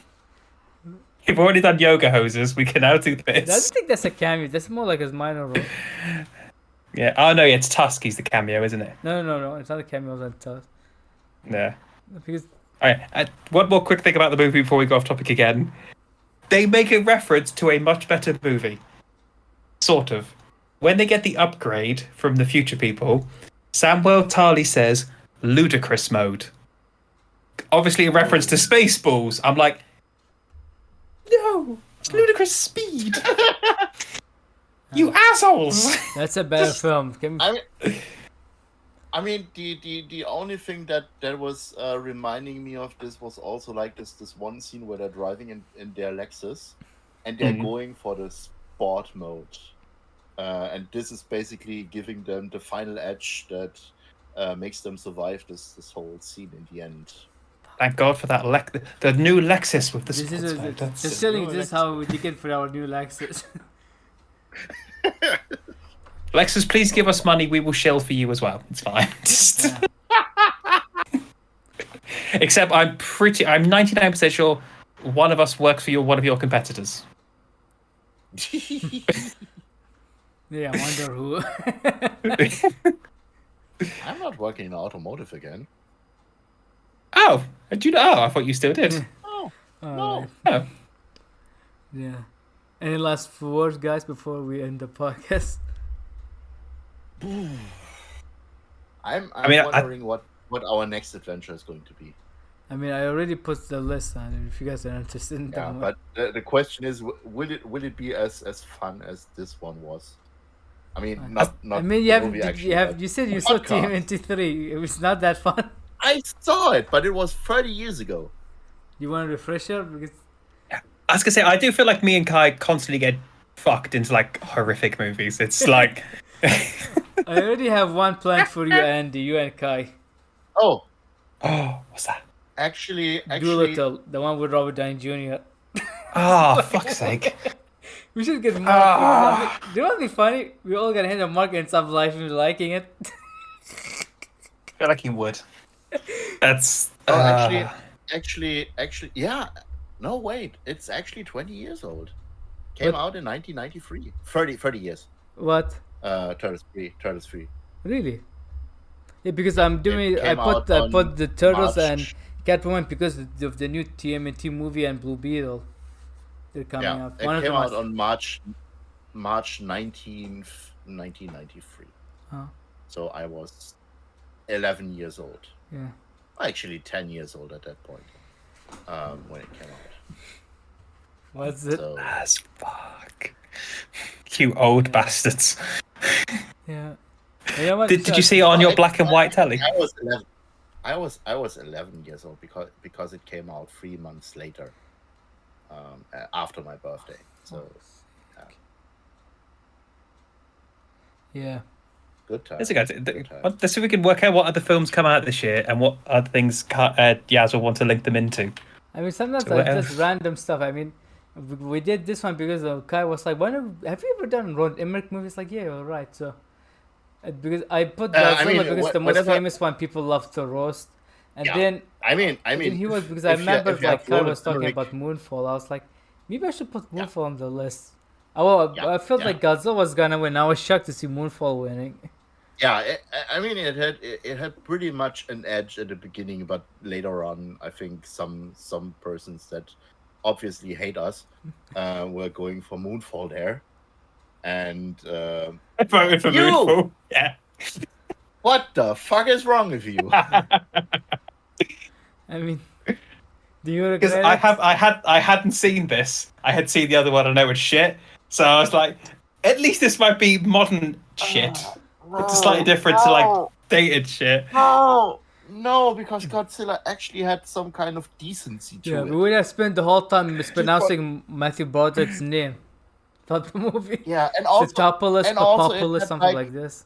We've already done Yoga Hoses. We can now do this. I don't think that's a cameo. That's more like a minor role. Yeah. Oh no, it's Tusk. He's the cameo, isn't it? No. It's not a cameo. It's Tusk. Yeah. Because. All right. One more quick thing about the movie before we go off topic again. They make a reference to a much better movie. Sort of. When they get the upgrade from the future people, Samuel Tarly says ludicrous mode. Obviously a reference to Spaceballs. I'm like, no, it's ludicrous speed. You assholes! That's a better film. I mean, the only thing that was reminding me of this was also like this one scene where they're driving in their Lexus, and they're going for the sport mode, and this is basically giving them the final edge that makes them survive this whole scene in the end. Thank God for that the new Lexus with the This sports is mode. just telling this how we get for our new Lexus. Lexus, please give us money. We will shill for you as well. It's fine. Except I'm 99% sure one of us works for one of your competitors. Yeah, I wonder who. I'm not working in automotive again. Oh, do you know? Oh, I thought you still did. Oh, No. no. Oh. Yeah. Any last words, guys, before we end the podcast? I'm mean, wondering what our next adventure is going to be. I mean, I already put the list on it. If you guys are interested in that Yeah, one. but the question is, will it be as fun as this one was? I mean, not. I mean, you said you saw TMNT 3. It was not that fun. I saw it, but it was 30 years ago. You want a refresher? Because I was gonna say, I do feel like me and Kai constantly get fucked into like horrific movies. It's like I already have one planned for you, Andy. You and Kai. Oh, what's that? actually, Doolittle, the one with Robert Downey Jr. Oh, fuck's sake! We should get Mark. Do you know what'd be funny? We all gonna hit a Mark and stop liking it. I feel like you would. That's actually, yeah. No, wait. It's actually 20 years old. Came out in 1993. 30 years. What? Turtles 3. Really? Yeah, because I'm doing. I came put out on the Turtles March- and Catwoman because of the new TMNT movie and Blue Beetle. They're coming Yeah, out. it One of came them out was- on March 19th, 1993. Oh. So I was 11 years old. Yeah. Actually, 10 years old at that point when it came out. What's it? So, as fuck. You old bastards. Yeah. You know what? Did you see it on your black and white telly? I was 11. I was 11 years old because it came out 3 months later, after my birthday. So, Yeah. good time. Let's go. Good time. Let's see if we can work out what other films come out this year and what other things Yaz will want to link them into. I mean, sometimes So what just else? random stuff. I mean, we did this one because Kai was like, have you ever done Roland Emmerich movies? Like, yeah, all right. So, because I put Godzilla because the most whenever- famous one people love to roast. And Yeah. then I mean, he was, because I if you- remember if you have like Kai Roland was talking Emmerich- about Moonfall. I was like, maybe I should put Yeah. Moonfall on the list. Oh, Yeah, I felt yeah. like Godzilla was gonna win. I was shocked to see Moonfall winning. Yeah, I mean, it had pretty much an edge at the beginning, but later on, I think some persons that obviously hate us were going for Moonfall there, and I voted for You! Moonfall. Yeah. what the fuck is wrong with you? I mean, do you Because regret it? I hadn't seen this. I had seen the other one. I know it's shit. So I was like, at least this might be modern shit. It's slightly different to like dated shit. No, because Godzilla actually had some kind of decency to Yeah, it. we would have spent the whole time mispronouncing Matthew Broderick's name. Thought the movie. Yeah, and also Topoulos, and also it Papopoulos, had, something like- like this.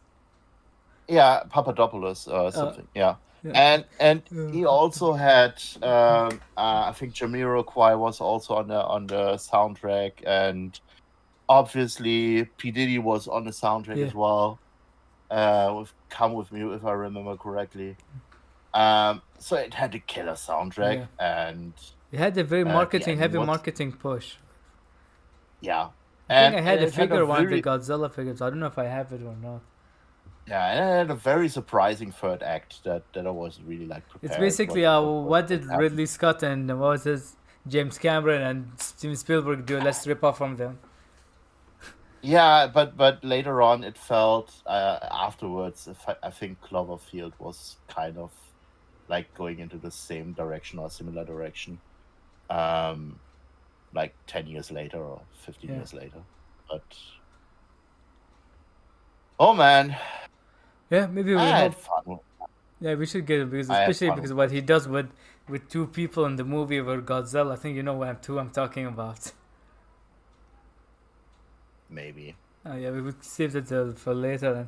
yeah, Papadopoulos or something. Yeah. Yeah. And he also had I think Jamiroquai was also on the soundtrack, and obviously P Diddy was on the soundtrack Yeah. as well. With Come With Me, if I remember correctly. So it had a killer soundtrack, and It had a very yeah, heavy what- marketing push. yeah. I think I had it a figure, one of very- the Godzilla figures. I don't know if I have it or not. Yeah, and it had a very surprising third act that I wasn't really like prepared. It's basically what did happened. Ridley Scott and what was his James Cameron and Steven Spielberg do? Let's rip off from them. Yeah, but later on it felt afterwards. I think Cloverfield was kind of like going into the same direction or similar direction, like 10 years later or 15 Yeah. years later. But Oh man, Yeah, maybe we I had hope. fun. Yeah, we should get it because I had especially fun because with what it. he does with two people in the movie over Godzilla. I think you know what I'm talking about. Maybe. Yeah, we would save that for later.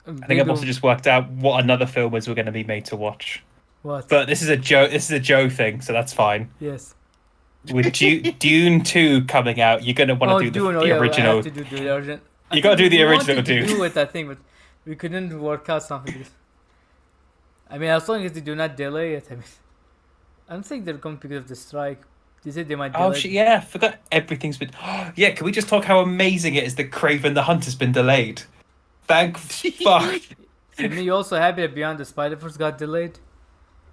And I think I've also maybe just worked out what another film is we're going to be made to watch. what? But this is a Joe. This is a Joe thing, so that's fine. Yes. With Dune 2 coming out, you're going to want Oh, to do Dune. Oh, the yeah. I have original. to do the original. You got to do the We original wanted to Dune. do it, I think, but we couldn't work out something. I mean, as long as they do not delay it. I mean, I don't think they're going because of the strike. They said they might delay. Oh shit! Yeah, I forgot everything's been. Yeah, can we just talk how amazing it is that Craven the Hunter's been delayed? Thank fuck. I mean, you also happy that Beyond the Spider-Verse got delayed?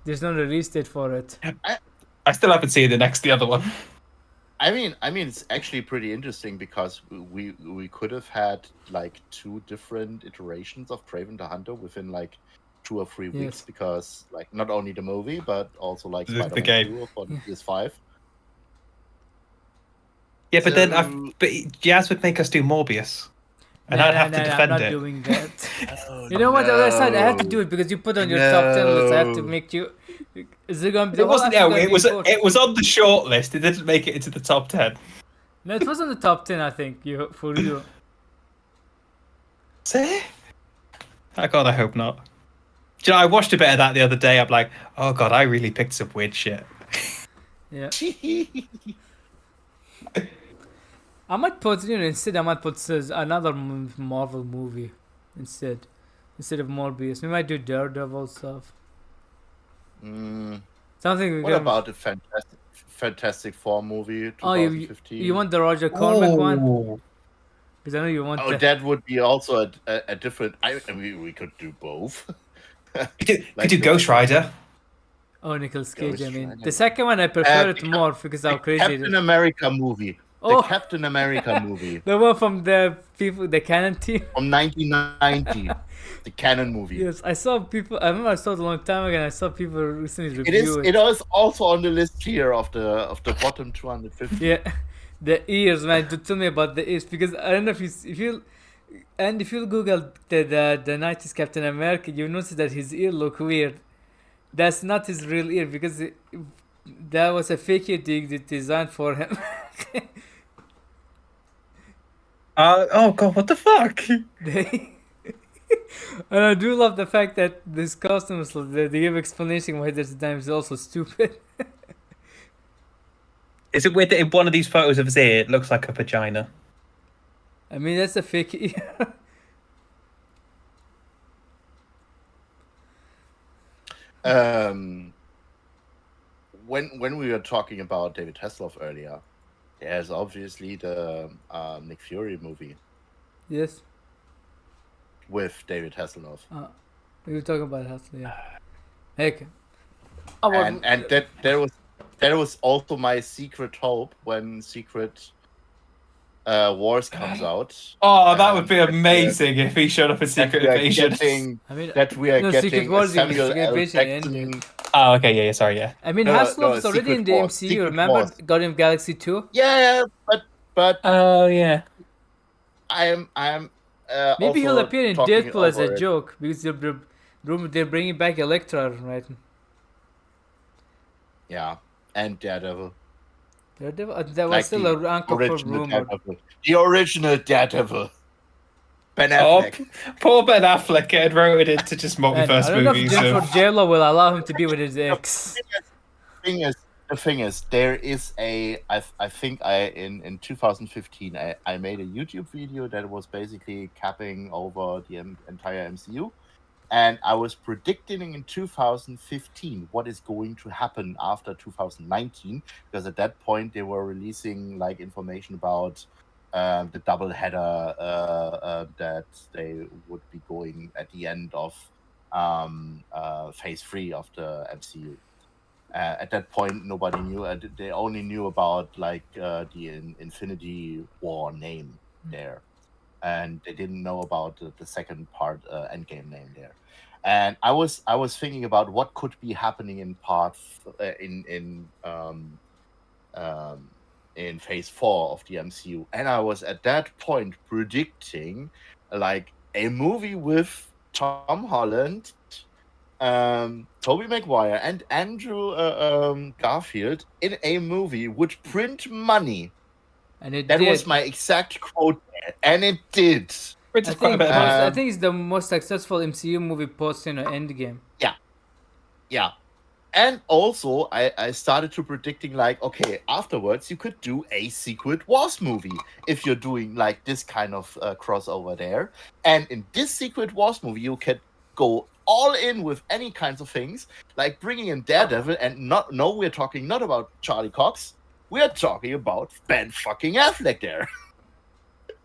There's no release date for it. I still haven't seen the other one. I mean, it's actually pretty interesting because we could have had like 2 different iterations of Craven the Hunter within like 2 or 3 weeks Yes. because like not only the movie but also like The Spider-Man game. 2 for the PS5. Yeah, but then So- but Jazz would make us do Morbius, and I'd have to I'm defend not it. doing that. Oh, You know what? I said I have to no. do it because you put on your top 10 list. I have to No. make you. Is it gonna be? It wasn't. Yeah, Yeah, it was on the short list. It didn't make it into the top 10. No, it was on the top 10. I think for you. See? Oh god, I hope not. Do you know, I watched a bit of that the other day. I'm like, oh god, I really picked some weird shit. Yeah. I might put instead. I might put another Marvel movie instead of Morbius. We might do Daredevil stuff. Something. What about the Fantastic Four movie, Oh, 2015? you want the Roger Corman one? Oh. Because I know you want. Oh, that would be also a different. I mean, we could do both. Could do Ghost Rider. Oh, Nicolas Cage. Ghost I mean, Rider. the second one I prefer it the more because how crazy it Captain is. America movie. Oh. The Captain America movie The one from the people, the Canon team. from 1990. The Canon movie. Yes, I saw people. I remember I saw it a long time ago. And I saw people recently It is. review It is also on the list here of the bottom 250. Yeah, the ears, man. Tell me about the ears because I don't know if you Google the 90s Captain America, you notice that his ear look weird. That's not his real ear because that was a fake ear designed for him. Oh god, what the fuck? And I do love the fact that this costumes they give explanation why this time is also stupid. Is it weird that in one of these photos of his ear, it looks like a vagina? I mean that's a fake ear. When we were talking about David Hasselhoff earlier, there's obviously the Nick Fury movie Yes. with David Hasselhoff. We were talking about Hustle, yeah. Heck. Oh, And that was also my secret hope when Secret Wars comes out. Oh, that would be That amazing if he showed up in Secret Invasion. I mean, That we are no, Secret getting Wars is Samuel Secret L. Invasion ended. Jackson. Oh, okay, yeah, sorry, yeah. I mean, No, Hasselhoff is already Secret in the Wars, MCU. Secret Remember Wars. Guardian of Galaxy 2? Yeah, but Oh, yeah. I'm Maybe he'll also appear in talking Deadpool as over a it. joke because they're bringing back Elektra, right? Yeah, and Daredevil. Daredevil? That was Like still the a uncle for original rumor. Daredevil. The original Daredevil. Ben Oh, Affleck. poor Ben Affleck getting routed into just Man, I multiverse don't know if movies. Jennifer J-Lo will allow him to be with his ex. The thing is, there is I think in 2015 I made a YouTube video that was basically capping over the entire MCU, and I was predicting in 2015 what is going to happen after 2019, because at that point they were releasing like information about the double header that they would be going at the end of phase 3 of the MCU. At that point, nobody knew. They only knew about like the Infinity War name there, and they didn't know about the second part, Endgame name there. And I was thinking about what could be happening in in Phase 4 of the MCU, and I was at that point predicting like a movie with Tom Holland, Tobey Maguire, and Andrew Garfield in a movie would print money. And it That did. was my exact quote, and it did. Which I is quite a think bit of money. I think it's the most successful MCU movie post Endgame. Yeah. And also, I started to predicting like, okay, afterwards you could do a Secret Wars movie if you're doing like this kind of crossover there. And in this Secret Wars movie, you can go all in with any kinds of things, like bringing in Daredevil. And we're talking not about Charlie Cox. We're talking about Ben fucking Affleck there.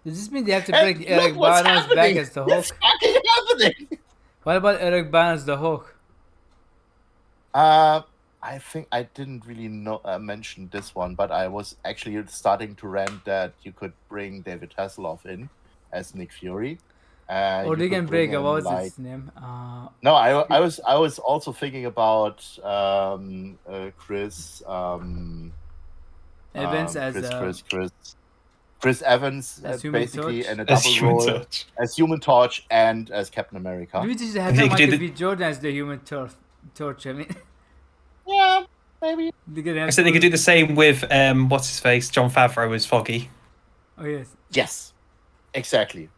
Does this mean they have to And bring look Eric what's Bana back happening. as the It's Hulk? fucking happening. What about Eric Bana as the Hulk? I think I didn't really mention this one, but I was actually starting to rant that you could bring David Hasselhoff in as Nick Fury. Or they can bring what was his name? No, I was also thinking about Chris Evans as Chris Evans, as Human basically Torch? in a As double Human role Torch. as Human Torch and as Captain America. Maybe they should have They him could do Michael the- B. Jordan as the Human Torch. I mean, Yeah, maybe. they could have. I said they could do the same with what's his face, Jon Favreau as Foggy. Oh yes. Yes, exactly.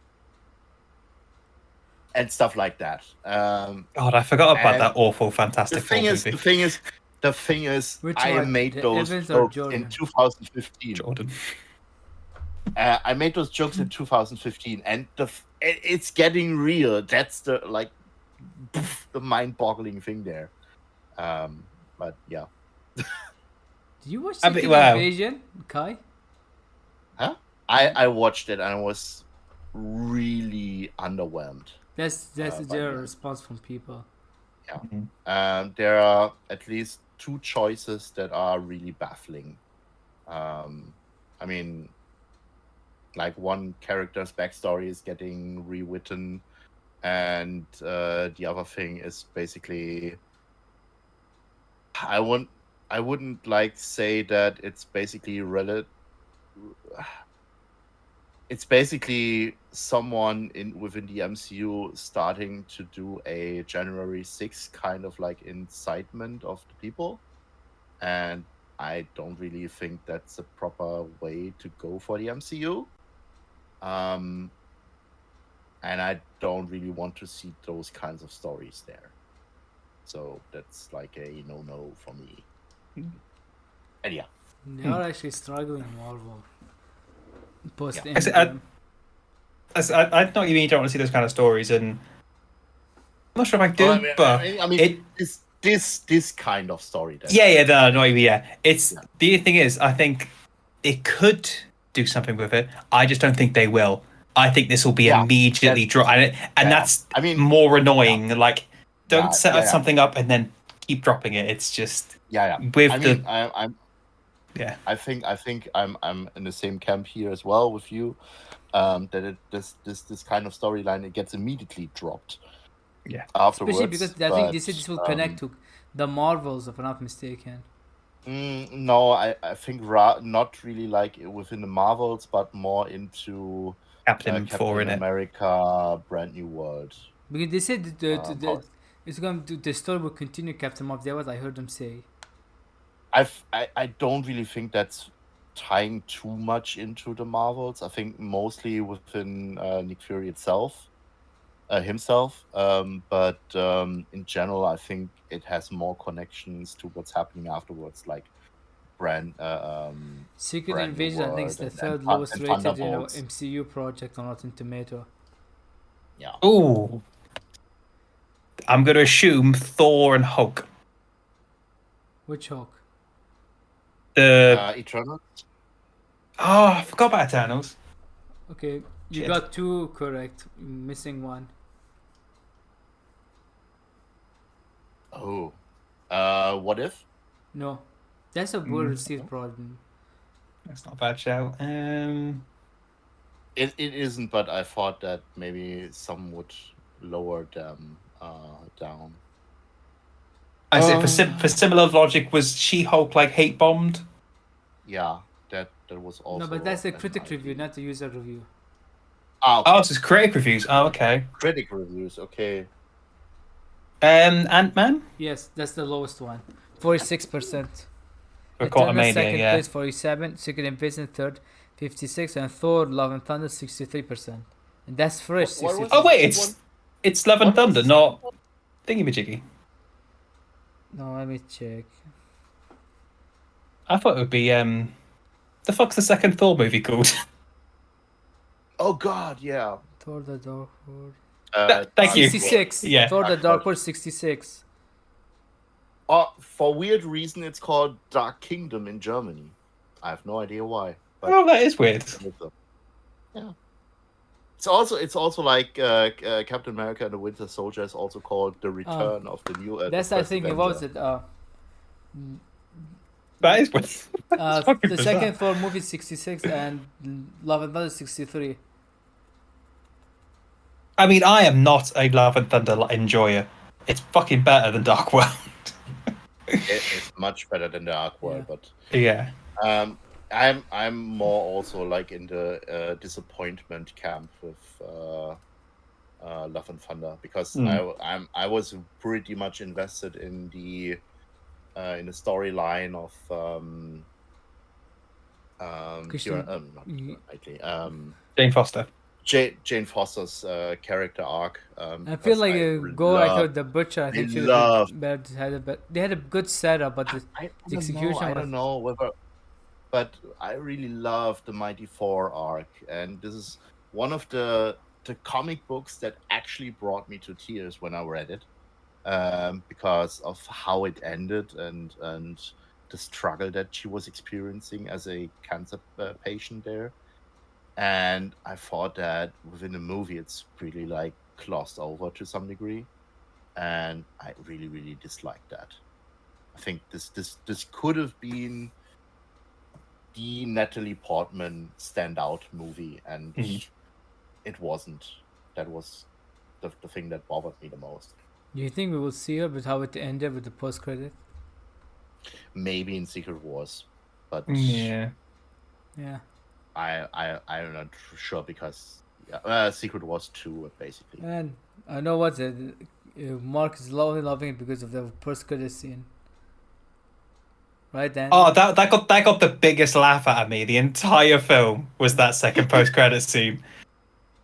And stuff like that. God, I forgot about And that awful Fantastic Four movie. The thing is, Which I one? made The those Evans or jokes Jordan? in 2015. Jordan. I made those jokes in 2015, and it's getting real. That's the the mind-boggling thing there. But yeah, Did you watch I mean, Secret wow. Invasion, Kai? I watched it and I was really underwhelmed. That's but the yeah. response from people. There are at least two choices that are really baffling. I mean, like one character's backstory is getting rewritten, and the other thing is basically, I wouldn't like say that it's basically it's basically someone within the MCU starting to do a January 6th kind of like incitement of the people, and I don't really think that's a proper way to go for the MCU. And I don't really want to see those kinds of stories there. So that's like a no for me. And yeah. They are actually struggling Marvel. Post I know what you mean. You don't want to see those kind of stories, and I'm not sure if I do. Well, but I mean this kind of story. Then. yeah, no, not even. Yeah, it's Yeah. the thing is, I think it could do something with it. I just don't think they will. I think this will be immediately dropped, and that's I mean, more annoying. Like, don't set something up and then keep dropping it. It's just with I think I'm in the same camp here as well with you. That this kind of storyline, it gets immediately dropped. Yeah. Afterwards, especially because I think they said this will connect to the Marvels, if I'm not mistaken. No, I think not really like within the Marvels, but more into Captain America, Brand New World. Because they said it's going to the story will continue Captain Marvel. That's what I heard them say. I don't really think that's tying too much into the Marvels. I think mostly within Nick Fury himself. But in general, I think it has more connections to what's happening afterwards, like Secret Brand New Invasion. I think it's the World third lowest rated Thunderbolts. MCU project on Rotten Tomato. Yeah. Ooh, I'm gonna assume Thor and Hulk. Which Hulk? The Eternals. I forgot about Eternals. Okay, you Shit. got two correct. You're missing one. Oh. What if? No, that's a well received problem. That's not a bad shout. It isn't, but I thought that maybe some would lower them down. I said for similar logic, was She-Hulk like hate bombed? Yeah, that was also. No, but that's the an critic idea. review, not the user review. Ah, Oh, so it's critic reviews. Oh, okay. critic reviews. Okay. Ant-Man Yes, that's the lowest one. 46%. for Eternal Quantumania, second yeah. place 47, Secret Invasion third 56, and Thor Love and Thunder 63%. And that's fresh. What was 63. Oh wait, it's Love and What was Thunder, the not second thingy-majiggy. No, let me check. I thought it would be the fuck's the second Thor movie called? Oh God, yeah. Thor the Dark World. Thank you. 66. Yeah. Thor the Dark World 66. For weird reason, it's called Dark Kingdom in Germany. I have no idea why. But Oh, that is weird. yeah. It's also like Captain America and the Winter Soldier is also called The Return of the New. That's the I First think Avenger. what was it? That is weird. That's fucking The bizarre. second Thor movie 66 and Love and Thunder 63. I mean, I am not a Love and Thunder enjoyer. It's fucking better than Dark World. It's much better than the Dark World, Yeah. but Yeah. I'm more also like in the disappointment camp with Love and Thunder because I was pretty much invested in the storyline of Christian- not Keira Knightley, Jane Foster. Jane Foster's character arc. I feel like I thought the Butcher. I think should love- have been they had a good setup, but I the execution I was- don't know whether, but I really love the Mighty Thor arc, and this is one of the comic books that actually brought me to tears when I read it, because of how it ended and the struggle that she was experiencing as a cancer patient there. And I thought that within the movie, it's really like glossed over to some degree, and I really, really disliked that. I think this could have been the Natalie Portman standout movie, and it wasn't. That was the thing that bothered me the most. Do you think we will see her with how it ended with the post credit? Maybe in Secret Wars, but Yeah. Yeah. I'm not sure because Secret Wars 2 basically. And I know what's it. Mark is only loving it because of the post credit scene. Right then. Oh, that got the biggest laugh out of me. The entire film was that second post-credit scene.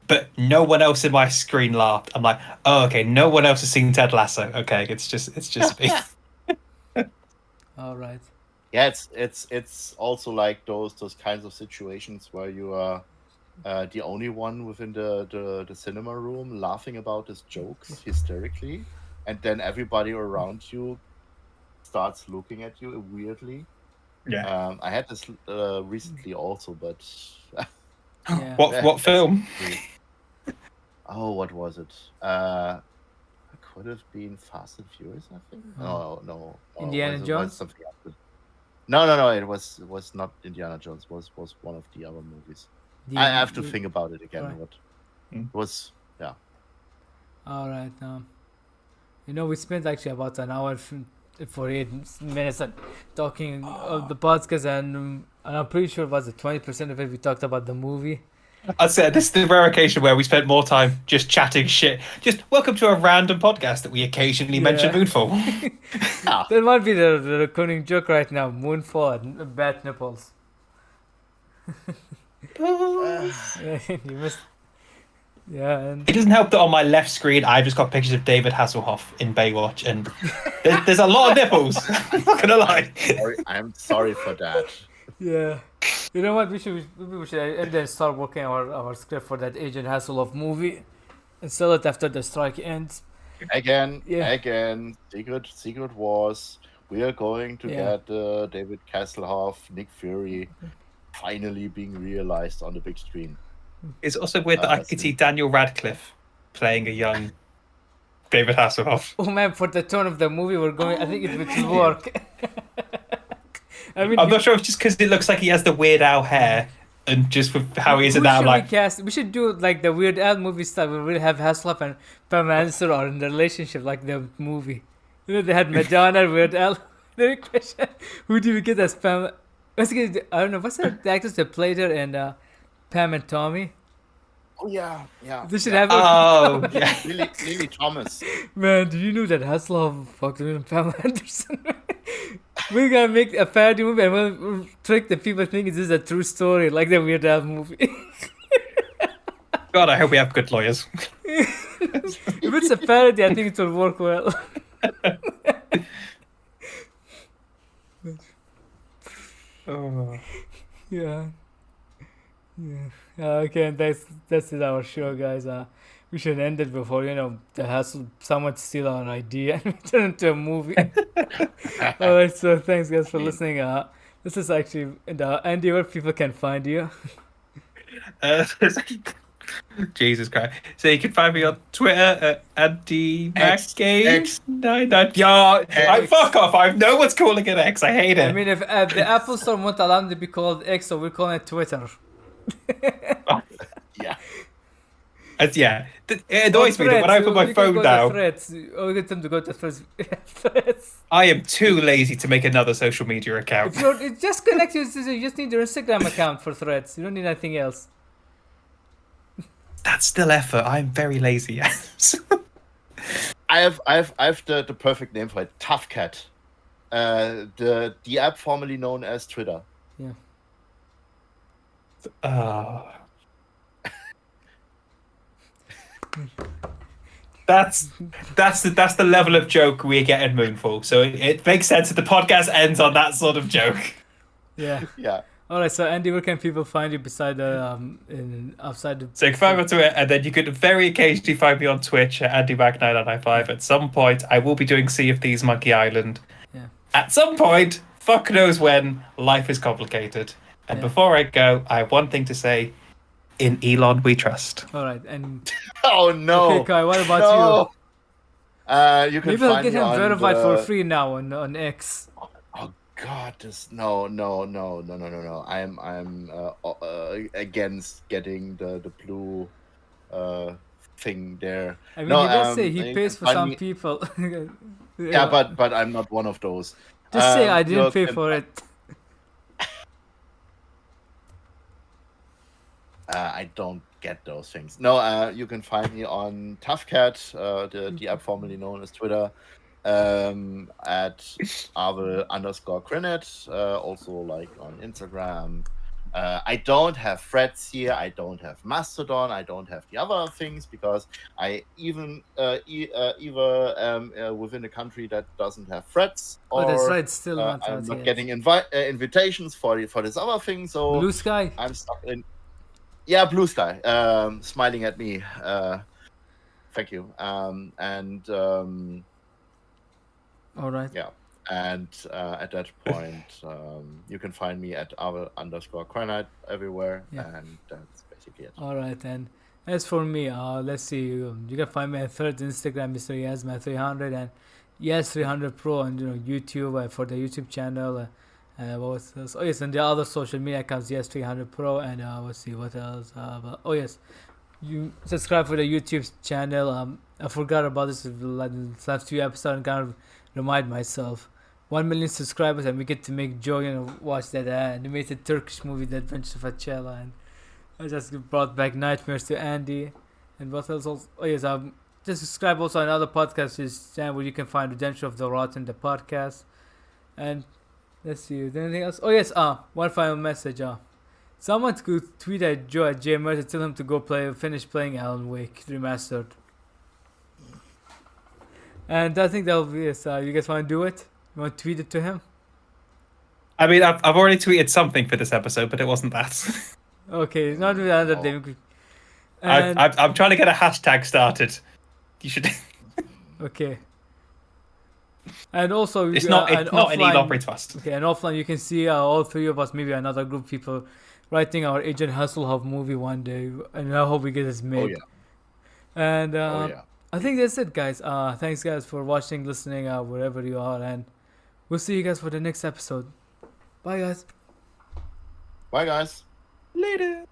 But no one else in my screen laughed. I'm like, oh, okay, no one else has seen Ted Lasso. Okay, it's just me. All right. Yeah, it's also like those kinds of situations where you are the only one within the cinema room laughing about his jokes hysterically, and then everybody around you starts looking at you weirdly. Yeah. I had this recently also, but Yeah. What film? oh, what was it? It could have been Fast and Furious, I think. No. Indiana it was Jones? something else. No. It was not Indiana Jones. Was one of the other movies. I have to think about it again. Right. What it was? Yeah. All right. We spent actually about an hour 48 minutes talking of the podcast, and I'm pretty sure it was 20% of it we talked about the movie. I'd say this is the rare occasion where we spent more time just chatting shit. Just welcome to a random podcast that we occasionally mention Moonfall. That might be the recurring joke right now. Moonfall and bat nipples. Yeah, you missed. Yeah, and It doesn't help that on my left screen I've just got pictures of David Hasselhoff in Baywatch, and there's a lot of nipples. I'm not gonna lie. I'm sorry for that. yeah, you know what? We should and then start working our script for that Agent Hasselhoff movie, and sell it after the strike ends. Again, Yeah. Secret Wars. We are going to Yeah. get David Hasselhoff, Nick Fury, finally being realized on the big screen. It's also weird that I could see Daniel Radcliffe playing a young David Hasselhoff. Oh man, for the tone of the movie, we're going. I think it will work. I mean, I'm not sure if it's just because it looks like he has the Weird Al hair, and just with how he is who in that, I'm should like, we cast? We should do like the Weird Al movie style. We will have Hasselhoff and Pam Anderson are in the relationship like the movie. They had Madonna, Weird Al. The question: who do we get as Pam Basically, I don't know what's the actors that played her in Pam and Tommy. Oh yeah, yeah. They should yeah. have her. Oh, yeah. Lily Thomas. Man, do you know that Hasselhoff fucked with Pamela Anderson? We're gonna make a parody movie and we'll trick the people thinking this is a true story, like the Weird Al movie. God, I hope we have good lawyers. If it's a parody, I think it will work well. Oh. Yeah. Okay, and that's it, our show, guys. We should end it before the hassle someone steal our idea and we turn it into a movie. All right, so thanks guys for listening. This is actually Andy, where people can find you. Jesus Christ! So you can find me on Twitter at X. I fuck off! I know what's calling it X. I hate it. I mean, if the Apple Store won't allow them to be called X, so we're calling it Twitter. Yeah. Yeah. It annoys me that when I put my phone down, Or get them to go to Threads. I am too lazy to make another social media account. If you're, it just connects you. You just need your Instagram account for Threads. You don't need anything else. That's still effort. I'm very lazy. I have the perfect name for it. Tough Cat. The app formerly known as Twitter. Yeah. That's the level of joke we get in Moonfall. So it makes sense that the podcast ends on that sort of joke. Yeah. Yeah. All right. So Andy, where can people find you beside outside the? So you can find me on Twitter, and then you could very occasionally find me on Twitch at AndyMac9995. At some point, I will be doing Sea of Thieves Monkey Island. Yeah. At some point, fuck knows when, life is complicated. And before I go, I have one thing to say. In Elon we trust. All right, and Oh no. okay, Kai, what about you? You can Maybe I'll find get me him on verified for free now on X. Oh God, no. I'm against getting the blue thing there. I mean, No, he does say he you pays can for find some me- people. Yeah, but I'm not one of those. Just say I you didn't pay can- for it. I don't get those things. No, you can find me on ToughCat, the app formerly known as Twitter, at Arvel_Crinet, also like on Instagram. I don't have Threads here. I don't have Mastodon. I don't have the other things because I even either am within a country that doesn't have Threads, or Oh, that's right. Still not I'm out not yet. getting invitations for this other thing. So Blue Sky. I'm stuck in. Yeah, Blue Sky, smiling at me. Thank you. All right. Yeah, and at that point, you can find me at Arvel_Cranite everywhere, and that's basically it. All right, and as for me, let's see. You can find me at Threads, Instagram, MrYazMan300, and Yes300 Pro on YouTube for the YouTube channel. What was this? Oh yes, and the other social media accounts, Yes300 Pro, and let's see what else. Oh yes, you subscribe for the YouTube channel. I forgot about this last few episodes and kind of remind myself. 1 million subscribers and we get to make Joe, watch that animated Turkish movie, The Adventures of Acela, and I just brought back nightmares to Andy. And what else? Oh yes, just subscribe also on other podcasts channel where you can find Redemption of the Rotten, the podcast. And let's see, is there anything else? Oh yes, one final message. Someone could tweet at Joe at JMR to tell him to go finish playing Alan Wake Remastered. And I think that'll be it. You guys want to do it? You want to tweet it to him? I mean, I've already tweeted something for this episode, but it wasn't that. Okay, not with another day. And, I'm trying to get a hashtag started. You should. okay. And also, It's not an offline, Elon Trust. Okay, and offline you can see all three of us, maybe another group of people, writing our Agent Hasselhoff movie one day, and I hope we get this made. Oh yeah. And Yeah. I think that's it, guys. Thanks, guys, for watching, listening, wherever you are, and we'll see you guys for the next episode. Bye, guys. Bye, guys. Later.